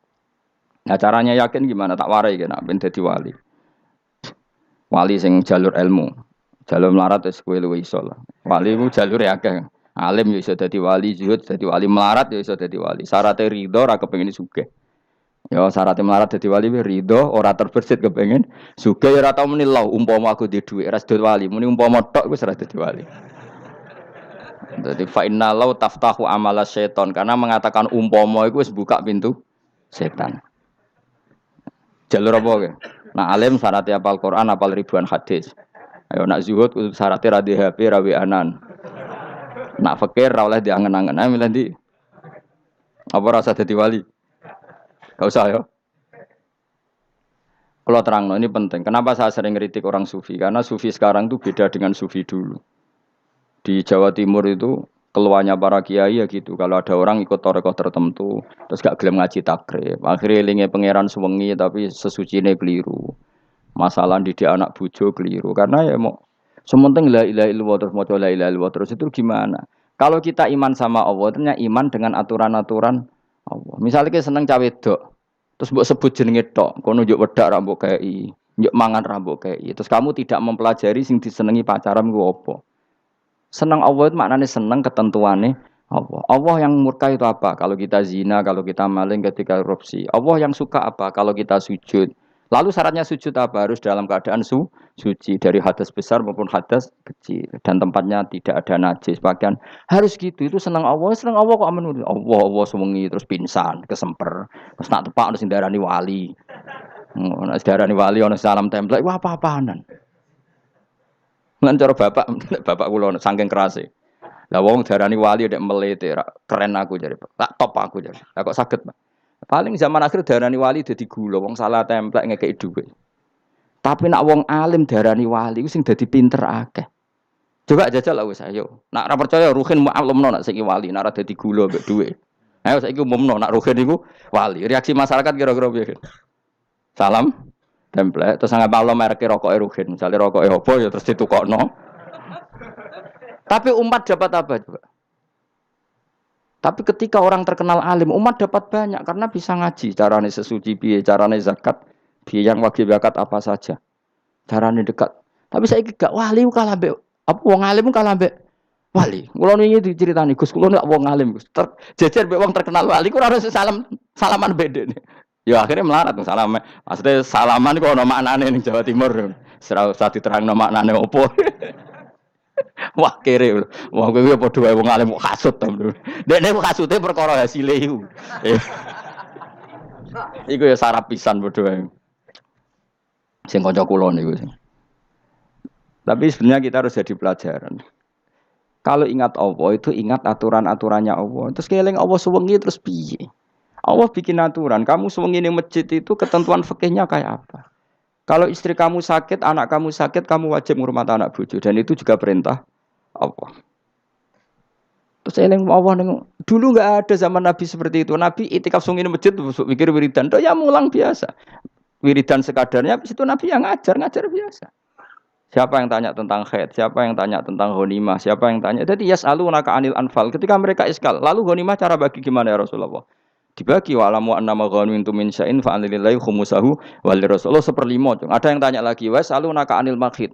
Nah caranya yakin gimana? Tak warai kan, ben dadi wali. Wali sing jalur ilmu. Jalur melarat wis kowe luwih iso lah. Wali ku jalur akeh. Alim yo iso dadi wali, zuhud dadi wali, melarat yo iso dadi wali. Syaratnya ridho ora kepengin sugih. Ya syaratnya melarat dadi wali ridho ora terbersit kepengin sugih ora tau muni lho umpama aku di dhuwit ora dadi wali muni umpama tok wis ora dadi wali. Dadi fa inna law taftahu amala syaiton karena mengatakan umpama iku wis buka pintu setan. Jalur apa ke? Nah alim syaratnya hafal Quran hafal ribuan hadis. Ayo nak zuhud syaratnya ra di HP ra anan. Nak fakir ra oleh diangen-angen ae milih ndi. Apa rasa dadi wali? Gak usah ya. Kalau terang, ini penting. Kenapa saya sering kritik orang sufi? Karena sufi sekarang itu beda dengan sufi dulu. Di Jawa Timur itu keluarnya para kiai ya gitu. Kalau ada orang ikut torekoh tertentu, terus gak gelem ngaji takrib. Akhirnya linge pangeran sewengi tapi sesucine keliru. Masalah didik anak bojo keliru karena ya mau sementing la ilaha illallah terus maca la ilaha illallah terus itu gimana? Kalau kita iman sama Allah, ternyata iman dengan aturan-aturan Allah. Misalnya kita seneng cawe wedok, terus mbok sebut jenenge tok, kono njuk wedak ra mbok kei, njuk mangan ra mbok kei. Terus kamu tidak mempelajari sing disenengi pacaran ku apa? Seneng Allah itu maknanya seneng ketentuannya Allah. Allah yang murka itu apa? Kalau kita zina, kalau kita maling, ketika korupsi. Allah yang suka apa? Kalau kita sujud. Lalu syaratnya sujud apa? Harus dalam keadaan suci dari hadas besar maupun hadas kecil dan tempatnya tidak ada najis. Bahkan harus gitu. Itu senang Allah kok aman. Allah sewengi terus pingsan, kesemper. Terus nak tepak harus darani wali. Nak darani wali ana salam template. Wah apa-apaanan. Lan cara bapak kula saking kerase. Lah wong darani wali nek melete keren aku jare. Tak top aku jare. Lah kok saged, Pak? Paling zaman akhir darani wali dadi gula, wong salah templek ngekeki dhuwit. Tapi nak wong alim darani wali ku sing dadi pinter akeh. Coba jajal lah wis ayo. Nak ora percaya Ruhin maklumno nak saiki wali, nak ora dadi gula mbek dhuwit. Ayo saiki umumno nak Ruhin iku wali. Reaksi masyarakat kira-kira piye? Salam templek terus nggak maklum merek rokoke Ruhin. Misale rokoke opo ya terus ditukokno. Tapi umat dapat apa juga? Tapi ketika orang terkenal alim, umat dapat banyak karena bisa ngaji. Carane sesuci piye, carane zakat, piye yang wajib zakat apa saja. Carane dekat. Tapi saya gak wali kalah mbek apa wong alim kalah mbek wali. Kula niki diceritani Gus, kula nek wong alim Gus. Jejer mbek wong terkenal wali ku ora salaman bedene. Ya akhirnya melarat salam. Maksudnya salaman kok ana maknane ning Jawa Timur. Ora usah diterangno maknane opo. Wah kere, wah kowe padha wae wong alim kok kasut to. Dekne kok kasute perkara hasile iku. Iku ya sarap pisan padha wae. Sing kanca kula niku. Tapi sebenarnya kita harus jadi pelajaran. Kalau ingat Allah itu ingat aturan-aturannya Allah. Terus keling Allah sewengi terus piye? Allah bikin aturan, kamu sewengi ning masjid itu ketentuan fikihnya kayak apa? Kalau istri kamu sakit, anak kamu sakit, kamu wajib ngurmat anak bojo dan itu juga perintah Allah. Terus eling Allah neng dulu nggak ada zaman Nabi seperti itu. Nabi itikaf sungi masjid mikir wiridan, do ya mulang biasa. Wiridan sekadarnya, habis itu Nabi yang ngajar biasa. Siapa yang tanya tentang haid, siapa yang tanya tentang ghanimah, siapa yang tanya. Jadi yas'alunaka anil anfal. Ketika mereka iskal, lalu ghanimah cara bagi gimana ya Rasulullah? Dibagi wa alamu annama ghanimtum min syai'in fa lillahi khumusahu wa lirrasul 1/5. Ada yang tanya lagi, was'alunaka anil makhid.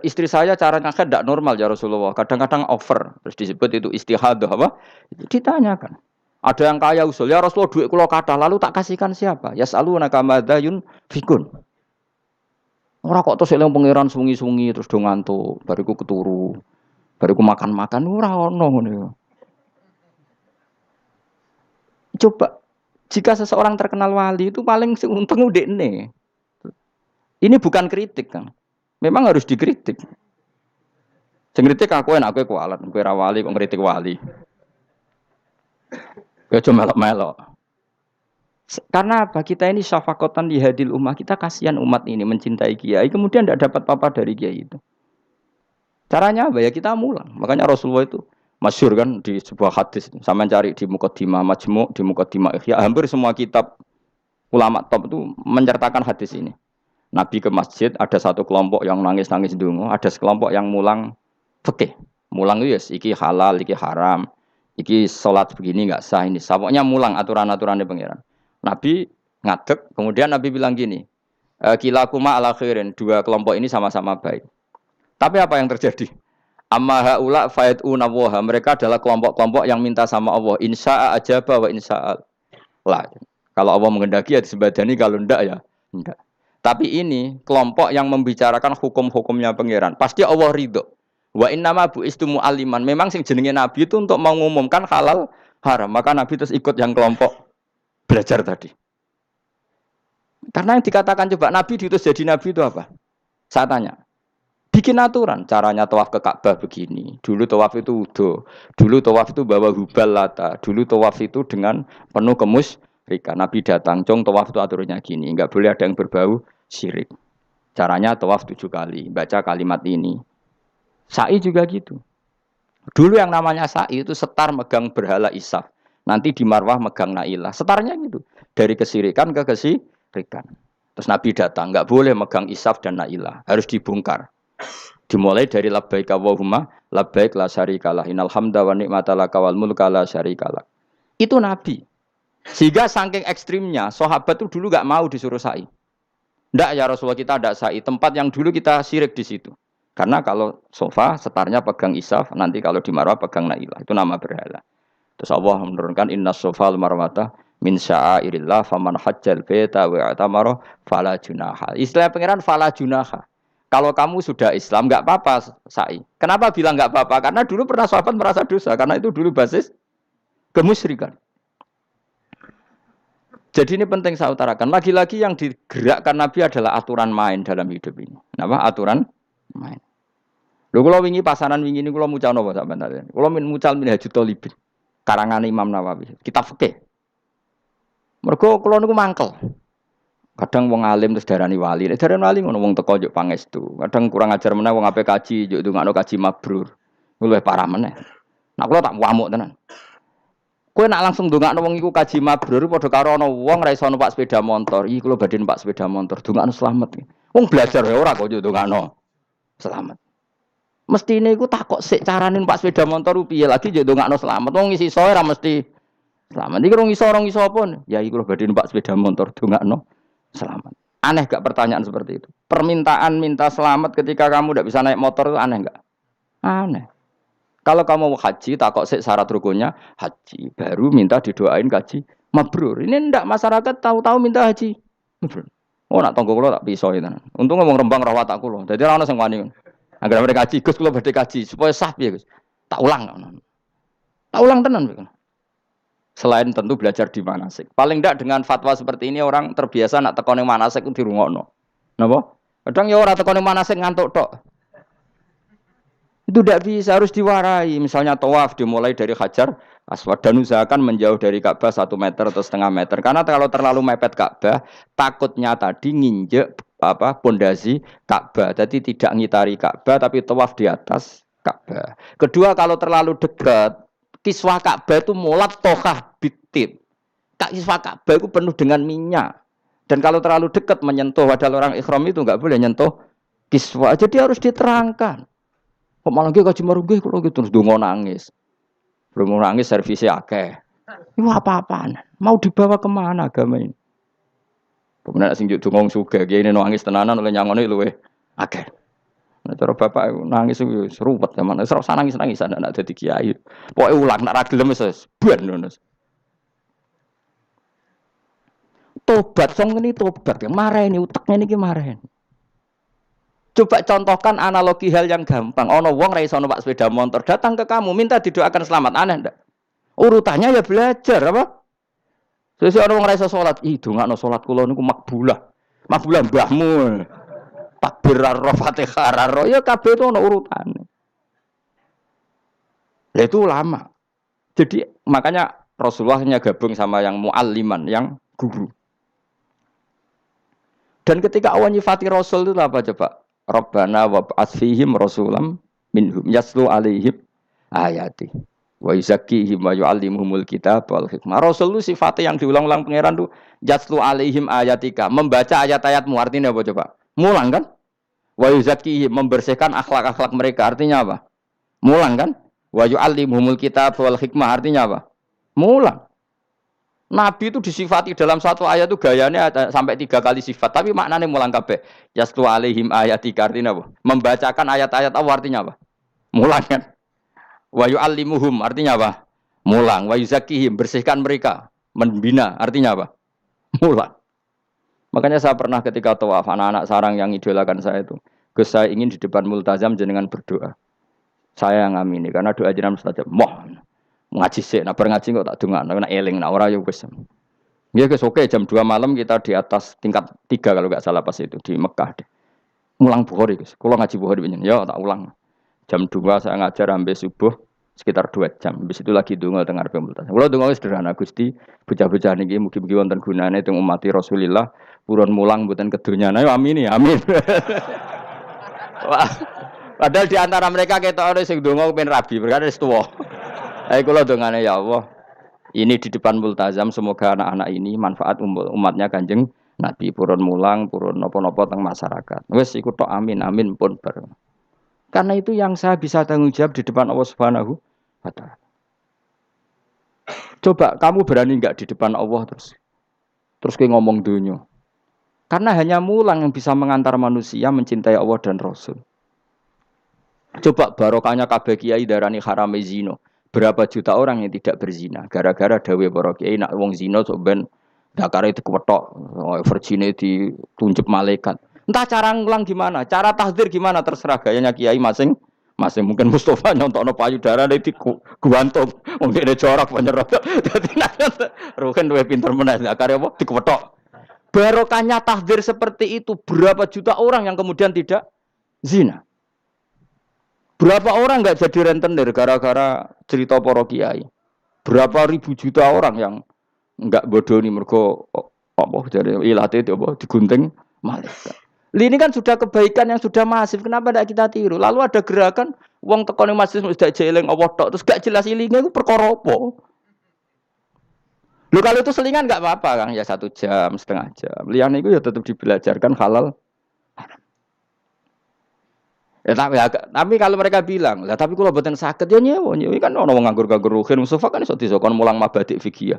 Istri saya cara ngakad tidak normal ya Rasulullah. Kadang-kadang over. Terus disebut itu istihadah apa? Ditanyakan. Ada yang kaya usul ya Rasulullah duit kula kathah lalu tak kasihkan siapa? Yas'alunaka madza yunfikun. Ora kok terus eling pangeran sungi-sungi terus do ngantuk, bariku keturu. Bariku makan-makan ora ono ngono. Coba jika seseorang terkenal wali itu paling untung udekne. Ini bukan kritik, Kang. Memang harus dikritik. Sing kritik aku enak kowe kualat, kowe ra wali kok ngritik wali. Kowe aja melok-melok. Karena apa? Kita ini syafaqatan di hadil ummah, kita kasihan umat ini mencintai kiai, kemudian tidak dapat apa-apa dari kiai itu. Caranya apa ya? Kita mulang. Makanya Rasulullah itu masyhur kan di sebuah hadis, sama cari di Muqaddimah Majmu', di Muqaddimah Ihya, hampir semua kitab ulama top itu menceritakan hadis ini. Nabi ke masjid, ada satu kelompok yang nangis-nangis dungo, ada sekelompok yang mulang fikih. Mulang itu yes, iki halal, iki haram, iki sholat begini nggak sah ini. Pokoknya mulang aturan-aturannya pangeran. Nabi ngadeg, kemudian Nabi bilang gini, kilakuma ala khairin, dua kelompok ini sama-sama baik. Tapi apa yang terjadi? Amma haula fayatuna waha, mereka adalah kelompok-kelompok yang minta sama Allah, insya'a ajaba wa insya'al. Lah, kalau Allah mengendaki ya disebadani, kalau ndak ya ndak. Tapi ini kelompok yang membicarakan hukum-hukumnya pangeran. Pasti Allah ridho. Wa innama bu'istu mu'alliman. Memang sing jenenge Nabi itu untuk mengumumkan halal haram. Maka Nabi terus ikut yang kelompok belajar tadi. Karena yang dikatakan coba Nabi diutus jadi Nabi itu apa? Saya tanya. Bikin aturan. Caranya tawaf ke Ka'bah begini. Dulu tawaf itu wudu. Dulu tawaf itu bawa hubal lata. Dulu tawaf itu dengan penuh kemusyrikan. Nabi datang. Cong tawaf itu aturannya gini. Enggak boleh ada yang berbau syirik. Caranya tawaf 7 kali, baca kalimat ini. Sa'i juga gitu. Dulu yang namanya sa'i itu setar megang berhala Isaf. Nanti di Marwah megang Nailah. Setarnya gitu. Dari kesirikan ke kesirikan. Terus Nabi datang, nggak boleh megang isaf dan nailah, harus dibongkar. Dimulai dari labbaik Allahumma labbaik la syarikalah innal hamda wa ni'mata laka wal mulka la syarikalah. Itu Nabi. Sehingga saking ekstrimnya, sahabat itu dulu nggak mau disuruh sa'i. Ndak ya Rasulullah, kita ada sa'i. Tempat yang dulu kita syirik di situ. Karena kalau sofa setarnya pegang isaf, nanti kalau di marwah pegang nailah. Itu nama berhala. Terus Allah menurunkan inna sofal marwata min sya'airillah faman hajjal baita wa i'tamara fala junaha. Istilah pangeran fala junaha. Kalau kamu sudah Islam enggak apa-apa sa'i. Kenapa bilang enggak apa-apa? Karena dulu pernah sahabat merasa dosa karena itu dulu basis kemusyrikan. Jadi ini penting saya utarakan. Lagi-lagi yang digerakkan Nabi adalah aturan main dalam hidup ini. Kenapa? Aturan main. Lho kula wingi pasaran wingi niku kula mucal napa sampean ta? Kula mucal Minhajul Thalibin. Karangan Imam Nawawi. Kitab fikih. Mergo kula niku mangkel. Kadang wong alim terus darani wali. Nek darani wali ngono wong teko njuk pangestu. Kadang kurang ajar meneh wong ape kaji njuk ndongakno kaji mabrur. Luwih parah meneh. Nah kula tak wamuk tenan. Kowe nak langsung ndongakno wong iku kaji mabrur padha karo ana wong ra iso numpak sepeda motor. Iki kula badhe numpak sepeda motor, ndongakno slamet. Wong belajar ya ora kok njuk ndongakno slamet. Mestine iku takok sik carane numpak sepeda motor piye lagi njuk ndongakno slamet. Wong isi iso ora mesti slamet. Iki rong iso pun. Ya iki kula badhe numpak sepeda motor, ndongakno selamat. Aneh gak pertanyaan seperti itu? Permintaan minta selamat ketika kamu tidak bisa naik motor itu aneh gak? Aneh. Kalau kamu mau haji, takut syarat rukunnya haji, baru minta didoain haji mabrur. Ini ndak masyarakat tahu-tahu minta haji mabrur. Oh nak tonggo kulo tak pisau itu. Untung ngomong rembang rawat tak kulo. Jadi orang sing wani. Agar mereka haji, Gus kulo badhe haji supaya sah piye Gus. Tak ulang. Tak ulang tenan. Selain tentu belajar di manasik. Paling tidak dengan fatwa seperti ini orang terbiasa nak tekone manasik itu dirungokno. Napa? Kadang ya ora tekone manasik ngantuk tok. Itu tidak bisa, harus diwarai. Misalnya tawaf dimulai dari Hajar Aswad dan usahakan menjauh dari Ka'bah 1 meter atau setengah meter. Karena kalau terlalu mepet Ka'bah, takutnya tadi nginjek pondasi Ka'bah. Jadi tidak ngitari Ka'bah tapi tawaf di atas Ka'bah. Kedua, kalau terlalu dekat kiswah Ka'bah itu mulat tohah bitib. Kiswah Ka'bah itu penuh dengan minyak. Dan kalau terlalu dekat menyentuh, padahal orang ikhram itu enggak boleh nyentuh kiswah. Jadi harus diterangkan. Kok malah nggih kaji marunggih kalau gitu terus dongo nangis. Belum nangis servisnya akeh. Itu apa-apaan? Mau dibawa kemana agama ini? Kemudian sing juk dongo sugih kiye nangis tenanan oleh nyangone luweh akeh. Nah, cara bapak nangis itu seruwet zaman. Wis ora nangis-nangisan anak dadi kiai. Pokoke ulang nek ra gelem wis ben ngono. Tobat song ngene tobat. Mareni utekne niki mareni. Coba contohkan analogi hal yang gampang. Ono wong ra iso numpak sepeda motor datang ke kamu minta didoakan selamat, aneh ndak? Urutannya ya belajar apa? Sesuk ono wong ra iso salat, ih dongakno salat kula niku makbulah. Makbulah mbahmu. Takbir ar Fatihah ar ya kabeh itu ono urutane. Lah itu lama. Jadi makanya Rasulullahnya gabung sama yang mualliman, yang guru. Dan ketika awan nyifati Rasul itu apa coba? Rabbana wab'ats fihim rasulam minhum yaslu alaihim ayati wa yuzakkihim wa yu'allimuhumul kitab wal hikmah. Rasul itu sifatnya yang diulang-ulang pangeran itu yaslu alaihim ayatika, membaca ayat-ayatmu. Artinya apa coba? Mulang kan? Wa yuzakkihim, membersihkan akhlak-akhlak mereka. Artinya apa? Mulang kan? Wa yu'allimuhumul kitab wal hikmah. Artinya apa? Mulang. Nabi itu disifati dalam satu ayat itu gayanya sampai 3 kali sifat, tapi maknanya mulang kabeh. Yaslu alaihim ayatika, artinya apa? Membacakan ayat-ayat Allah, artinya apa? Mulang kan? Wa yu'allimuhum, artinya apa? Mulang. Wa yuzakkihim, bersihkan mereka, membina, artinya apa? Mulang. Makanya saya pernah ketika tawaf, anak-anak sarang yang idolakan saya itu, Gus saya ingin di depan multazam jenengan berdoa. Saya yang ngamini karena doa jenengan mustajab. Ngaji sih, nah ngaji kok tak dengar, nak eling, nak ora ya wis. Ya guys, oke jam 2 malam kita di atas tingkat 3 kalau nggak salah pas itu di Mekah deh. Mulang Bukhari guys, kalau ngaji Bukhari begini, ya tak ulang. Jam 2 saya ngajar sampai subuh sekitar 2 jam. Habis itu lagi donga dengar pemultasan. Kalau donga sederhana Gusti, bocah-bocah niki mugi-mugi wonten gunane teng umati Rasulillah, purun mulang mboten kedunya. Ayo amin ya, amin. Wah, padahal di antara mereka ketok ana sing donga pengen rabi, berkata wis tuwa. Ayo kula dongane ya Allah. Ini di depan multazam semoga anak-anak ini manfaat umatnya Kanjeng Nabi purun mulang, purun napa-napa teng masyarakat. Wes iku tok amin amin pun bar. Karena itu yang saya bisa tanggung jawab di depan Allah Subhanahu wa taala. Coba kamu berani enggak di depan Allah terus kayak ngomong dunia. Karena hanya mulang yang bisa mengantar manusia mencintai Allah dan Rasul. Coba barokahnya kabeh kiai darani harame zina. Berapa juta orang yang tidak berzina gara-gara dawe para kiai nak wong zina sok ben dakare dikwetok, virgine ditunjuk malaikat. Entah cara ngulang gimana, cara tahdzir gimana terserah gayanya kiai masing mungkin Mustafa nyontokno payudara di guantung wong dene jorok penyerot. Dadi nek roken duwe pinter meneh dakare apa dikwetok. Barokahnya tahdzir seperti itu berapa juta orang yang kemudian tidak zina. Berapa orang enggak jadi rentenir gara-gara cerita para kiai. Berapa ribu juta orang yang enggak bodoni mergo apa dari ilate itu apa digunting malaikat. Ini kan sudah kebaikan yang sudah masif. Kenapa tidak kita tiru? Lalu ada gerakan wong tekone masjid sudah jeleng Allah tok terus gak jelas ilinge itu perkara apa? Lho kalau itu selingan enggak apa-apa Kang, ya 1 jam, setengah jam. Liyane iku ya tetap dibelajarkan halal. Tapi kalau mereka bilang, lah tapi kalau boten sakit ya nyewa kan ono wong nganggur-nganggur ruhin Mustafa kan iso disokon mulang mabadik fikih.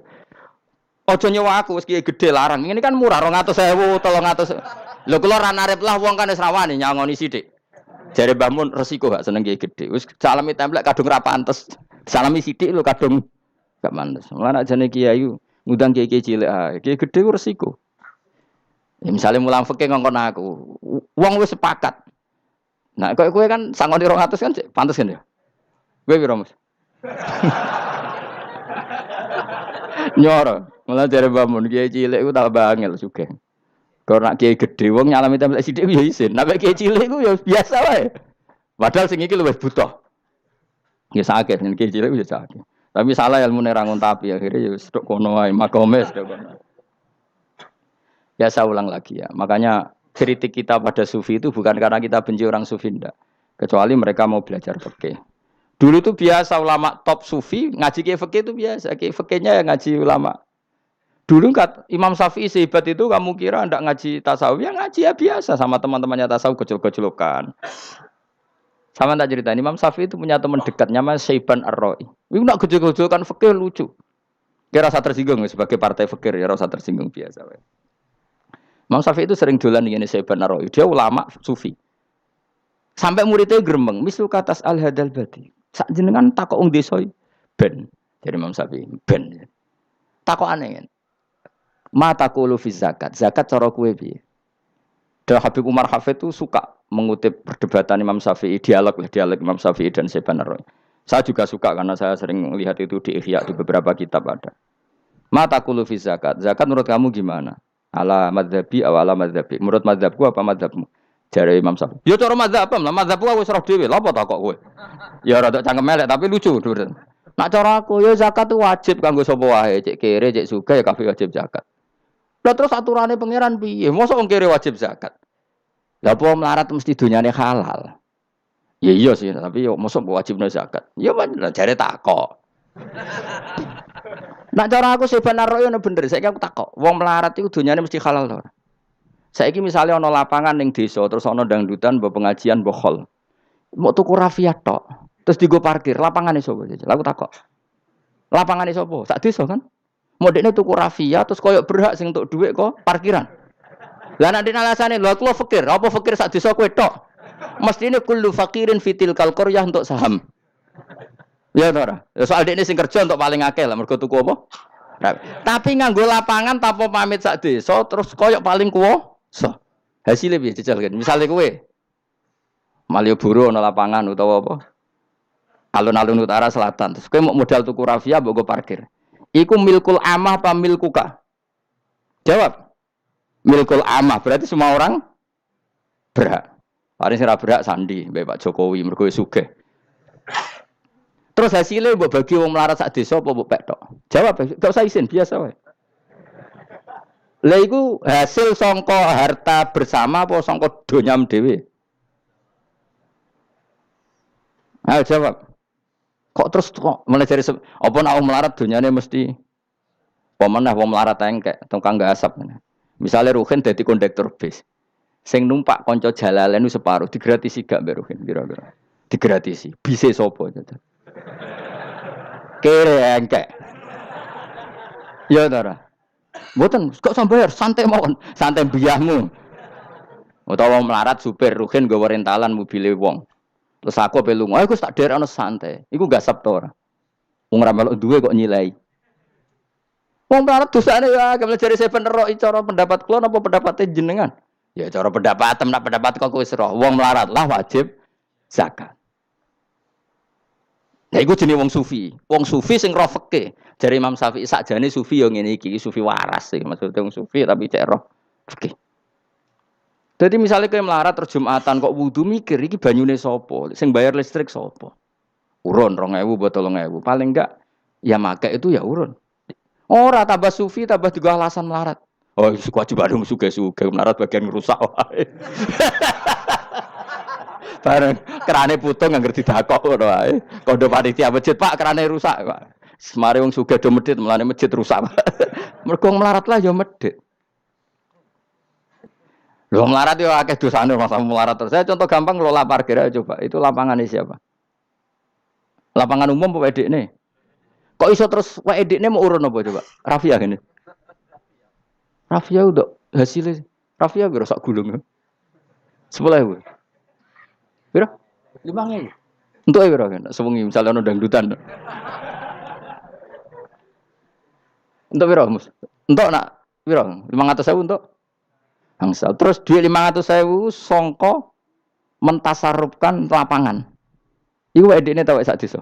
Ojo nyewa aku wis kiye gedhe larang. Ini kan murah 200.000, 300. Lho kula ra narep lah wong kan wis rawani nyangoni sithik. Jare Mbah Mun resiko gak seneng kiye gedhe. Wis salami templek kadung ra pantes. Salami sithik lho kadung gak pantes. Mulane jane kiai ngundang kiai cilik ae. Kiai gedhe ku resiko. Ya misale mulang fikih ngongkon aku. Wong wis sepakat. Nah, kowe kan sangoni 200 kan pantes kan ya? Kowe piro, Mas? Nyoro, malah jare bangun kiai cilik ku tak bangel sugih. Kok nak kiai gedhe wong nyalami templek sithik ya isin. Nek kiai cilik ku ya biasa wae. Padahal sing iki luwih butuh. Ya sakit nek kiai cilik ya sakit. Tapi salah ilmune ra ngontapi akhirnya ya wis tok kono wae makome tok kono. Ya saya ulang lagi ya. Makanya kritik kita pada sufi itu bukan karena kita benci orang sufi enggak. Kecuali mereka mau belajar fikih. Dulu itu biasa ulama top sufi ngaji kiai fikih itu biasa. Kiai fikihnya yang ngaji ulama. Dulu kan Imam Syafi'i sehebat itu kamu kira ndak ngaji tasawuf ya ngaji ya biasa sama teman-temannya tasawuf kecil-kecilokan. Sama tak cerita Imam Syafi'i itu punya teman dekat namanya Syaiban Ar-Ra'i. Itu nak kecil-kecilokan fikih lucu. Kira rasa tersinggung sebagai partai fikih ya rasa tersinggung biasa. Imam Syafi'i itu sering dolan ngene Syaiban Ar-Ra'i. Dia ulama sufi. Sampai muridnya gremeng, misal katas al-hadal badi. Sak jenengan takok wong desa ben. Jadi Imam Syafi'i ben. Takok aneh kan. Mata qulu fi zakat. Zakat cara kowe piye? Dan Habib Umar Hafid itu suka mengutip perdebatan Imam Syafi'i, dialog Imam Syafi'i dan Syaiban Ar-Ra'i. Saya juga suka karena saya sering lihat itu di Ihya di beberapa kitab ada. Mata qulu fi zakat. Zakat menurut kamu gimana? Ala madzhabi aw ala madzhabi. Menurut madzhabku apa madzhabmu? Jare Imam Syafi'i. Ya cara madzhab apa? Madzhabku wis roh dhewe. Lha apa tak kok kowe? Ya rada cangkem elek tapi lucu, Dur. Nak cara aku ya zakat itu wajib kanggo sapa wae, cek kere, cek sugih ya kabeh wajib zakat. Lah terus aturane pangeran piye? Mosok wong kere wajib zakat. Lah apa melarat mesti dunyane halal. Ya iya sih, tapi yo mosok wajibna zakat. Ya jare takok. Nak cara aku Syaiban Ar-Ra'i ono bener, saiki aku takok. Wong melarat iku dunyane mesti halal to. Saiki misale ana lapangan ning desa terus ana dangdutan mbok pengajian mbok khol. Mbok tuku rafiat tok. Terus digo parkir, lapangane sapa? Aku takok. Lapangane sapa? Sak desa kan? Modekne tuku rafiat terus koyo berhak sing entuk dhuwit kok parkiran. Lah nek dene alasane lho aku fakir, apa fakir sak desa kowe tok? Mestine kullu faqirin fitil qaryah untuk saham. Ya ora. Soal dekne sing kerja untuk paling akeh lah mergo tuku apa? Tapi nganggo lapangan tanpa pamit sak desa terus koyok paling kuwasa. Hasilnya piye jajal kan. Misale kowe Malioboro ana lapangan utawa apa? Alun-alun utara selatan. Terus kowe mau modal tuku rafia mbok go parkir. Iku milkul amah apa milkuka? Jawab. Milkul amah berarti semua orang berhak. Paling sing ora berhak sandi mbek Pak Jokowi mergo sugih. Terus hasilnya mbok bagi wong melarat sak desa apa mbok pek tok? Jawab, gak usah isin, biasa wae. Lah iku hasil sangka harta bersama apa sangka donyam dhewe? Ayo jawab. Kok terus kok mulai dari apa nak wong melarat donyane mesti pemenah wong melarat engkek tukang gak asap. Misalnya Ruhin dadi kondektur bis. Sing numpak kanca jalalen ku separuh digratisi gak mbek Ruhin kira-kira. Digratisi. Bise sapa jajal. Kere engke. Ya ta ora. Mboten kok sambayar santai mawon, santai mbiyahmu. Utawa melarat supir Ruhin nggawa rentalan mobile wong. Terus aku ape lunga, aku tak derekno santai. Iku gak sabto ora. Wong ra melok duwe kok nyilai. Wong melarat dosane ya agak jare seven ro cara pendapat kula napa pendapate jenengan? Ya cara pendapat nak pendapat kok wis roh. Wong melarat lah wajib zakat. Nah iku jenenge wong sufi. Wong sufi sing roh fikih. Jare Imam Syafi'i sakjane sufi yo ngene iki, sufi waras sih. Maksudnya wong sufi tapi cek roh fikih. Jadi misalnya kayak melarat terus Jumatan kok wudu mikir iki banyune sapa? Sing bayar listrik sapa? Urun 2.000 botol 3.000. Paling enggak ya make itu ya urun. Ora tambah sufi tambah juga alasan melarat. Oh, kewajiban suge-suge melarat bagian ngerusak wae. Bareng kerane putung anggar didakok ngono wae. Kondo panitia masjid, Pak, kerane rusak, Pak. Semare wong sugih do medhit, mulane masjid rusak. Mergo melarat lah ya medhit. Lho melarat yo akeh dosane masa melarat terus. Saya contoh gampang ngelola parkir aja coba. Itu lapangannya siapa? Lapangan umum apa edekne? Kok iso terus wae edekne mau urun apa coba? Rafia gini. Rafia udah hasilnya. Rafia kira sak gulung. 10.000. Piro? 5.000. Untuk piro kan? Sewengi misalnya ono dangdutan. Untuk piro, Mus? Untuk nak piro? 500.000 untuk angsal. Terus duit 500.000 songko mentasarrufkan lapangan. Iku edekne tau sak desa.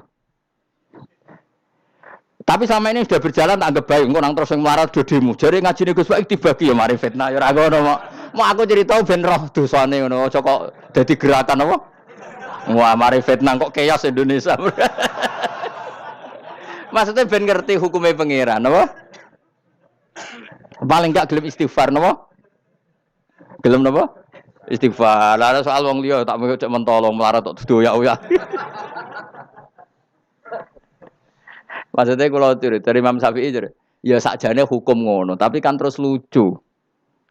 Tapi sama ini sudah berjalan tak anggap baik. Engko nang terus sing melarat do demo. Jare ngajine Gus Pak dibagi ya mari fitnah ya ora ngono mau aku cerita ben roh dosane ngono. Aja kok dadi gerakan apa? Wah mari fitnah kok keos Indonesia. Maksudnya ben ngerti hukumnya pangeran apa? Paling enggak gelem istighfar napa? Gelem napa? Istighfar. Lah soal wong liya tak cek mentolong melarat tok doyak-oyak. Maksudnya kalau dari Imam Syafi'i jadi, ya sakjane hukum ngono, tapi kan terus lucu.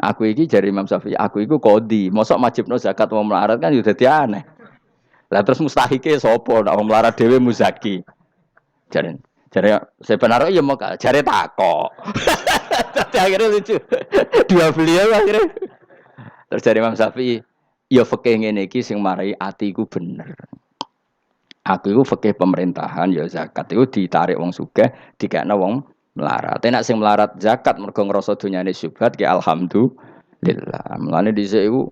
Aku iki dari Imam Syafi'i, aku iku kodi, mosok majibno zakat wong melarat kan ya dadi aneh. Lah terus mustahike sapa nek wong melarat dhewe muzaki. Jare sebenarnya ya mau jare takok. Dadi akhirnya lucu. Dua beliau akhirnya. Terus dari Imam Syafi'i, ya fikih ngene iki sing marai atiku bener. Aku itu fikih pemerintahan ya zakat itu ditarik wong sugih dikekno wong melarat. Nek sing melarat zakat mergo ngrasa dunyane syubhat ki alhamdulillah. Mulane dhisik iku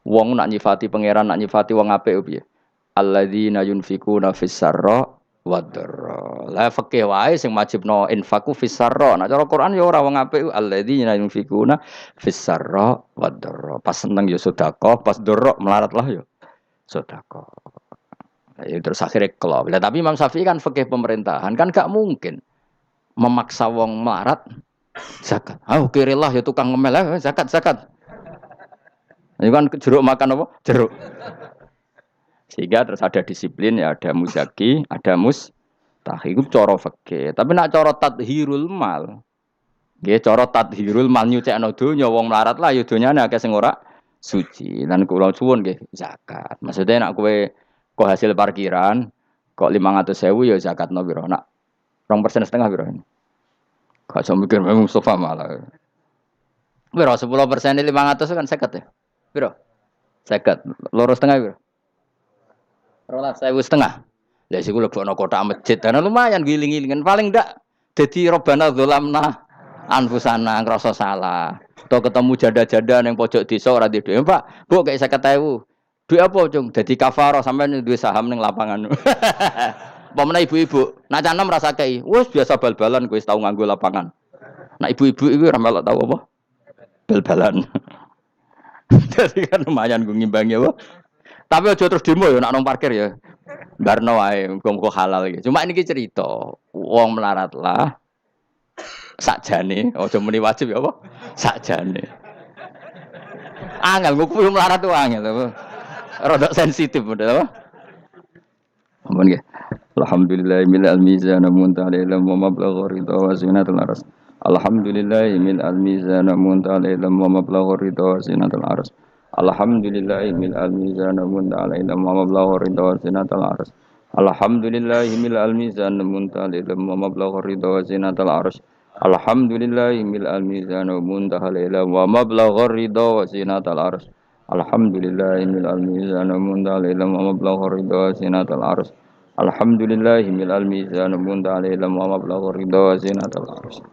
wong nak nyifati pangeran nak nyifati wong apik piye? Alladzina yunfikuna fis sarra wadh-dharra. Lah fikih wae sing wajibno infaku fis sarra. Nek cara Quran ya ora wong apik alladzina yunfikuna fis sarra wadh-dharra. Pas seneng ya sedekah, pas dorok melarat lah ya sedekah. Ya, terus akhirnya kelop. Nah, tapi Imam Syafi'i kan fikih pemerintahan kan gak mungkin memaksa wong melarat zakat. Ah, kirilah ya tukang ngemel zakat. Ini kan jeruk makan apa? Jeruk. Sehingga terus ada disiplin ya, ada muzaki, ada mustahik itu cara fikih. Tapi nak cara tadhirul mal. Nggih cara tadhirul mal nyucekno donya wong melarat lah ya donyane akeh sing ora suci. Lan kula suwun nggih zakat. Maksudnya nak kowe kok hasil parkiran kok 500.000 ya zakatno piro nak 2,5% piro ini gak usah mikir memang Mustafa malah piro 10% 500 kan 50 ya piro 50 2,5 piro 2,500 lah sik lebokno kotak masjid dan lumayan giling-gilingan paling ndak dadi robana dzalamna anfusana ngrasa salah atau ketemu janda-janda ning pojok desa ora di dhuwit Pak Bu kayak 50.000 duit apa cung? Jadi kafarah sampai duit saham neng lapangan. Pemene ibu-ibu, nak canem rasa kei, wes biasa bal-balan, gue tahu nganggo lapangan. Nak ibu-ibu itu ramelok tahu apa? Bal-balan. Jadi kan lumayan gue ngimbangi apa? Tapi aja terus demo ya, nak nong parkir ya. Barno wae, muga halal gitu. Cuma ini cerita, wong melarat lah. Sakjane, aja muni wajib ya apa? Sakjane. Angel nguku melarat tuh angel. Rodok sensitif udah apa? Ampun nggih. Alhamdulillah mil al mizan muntaha ila mablagh ridha wa zinatul aras. Alhamdulillah mil al-mizan muntal ilm wa mablagh ridha zinatul ars. Alhamdulillah mil al-mizan muntal ilm wa mablagh ridha zinatul ars. Alhamdulillah mil al-mizan muntal ilm wa mablagh ridha zinatul ars. Alhamdulillah mil al-mizan muntal ilm wa mablagh ridha zinatul ars. Alhamdulillah mil al-mizan muntal ilm wa mablagh ridha zinatul ars. Alhamdulillah mil al-mizan muntal ilm wa mablagh ridha zinatul ars.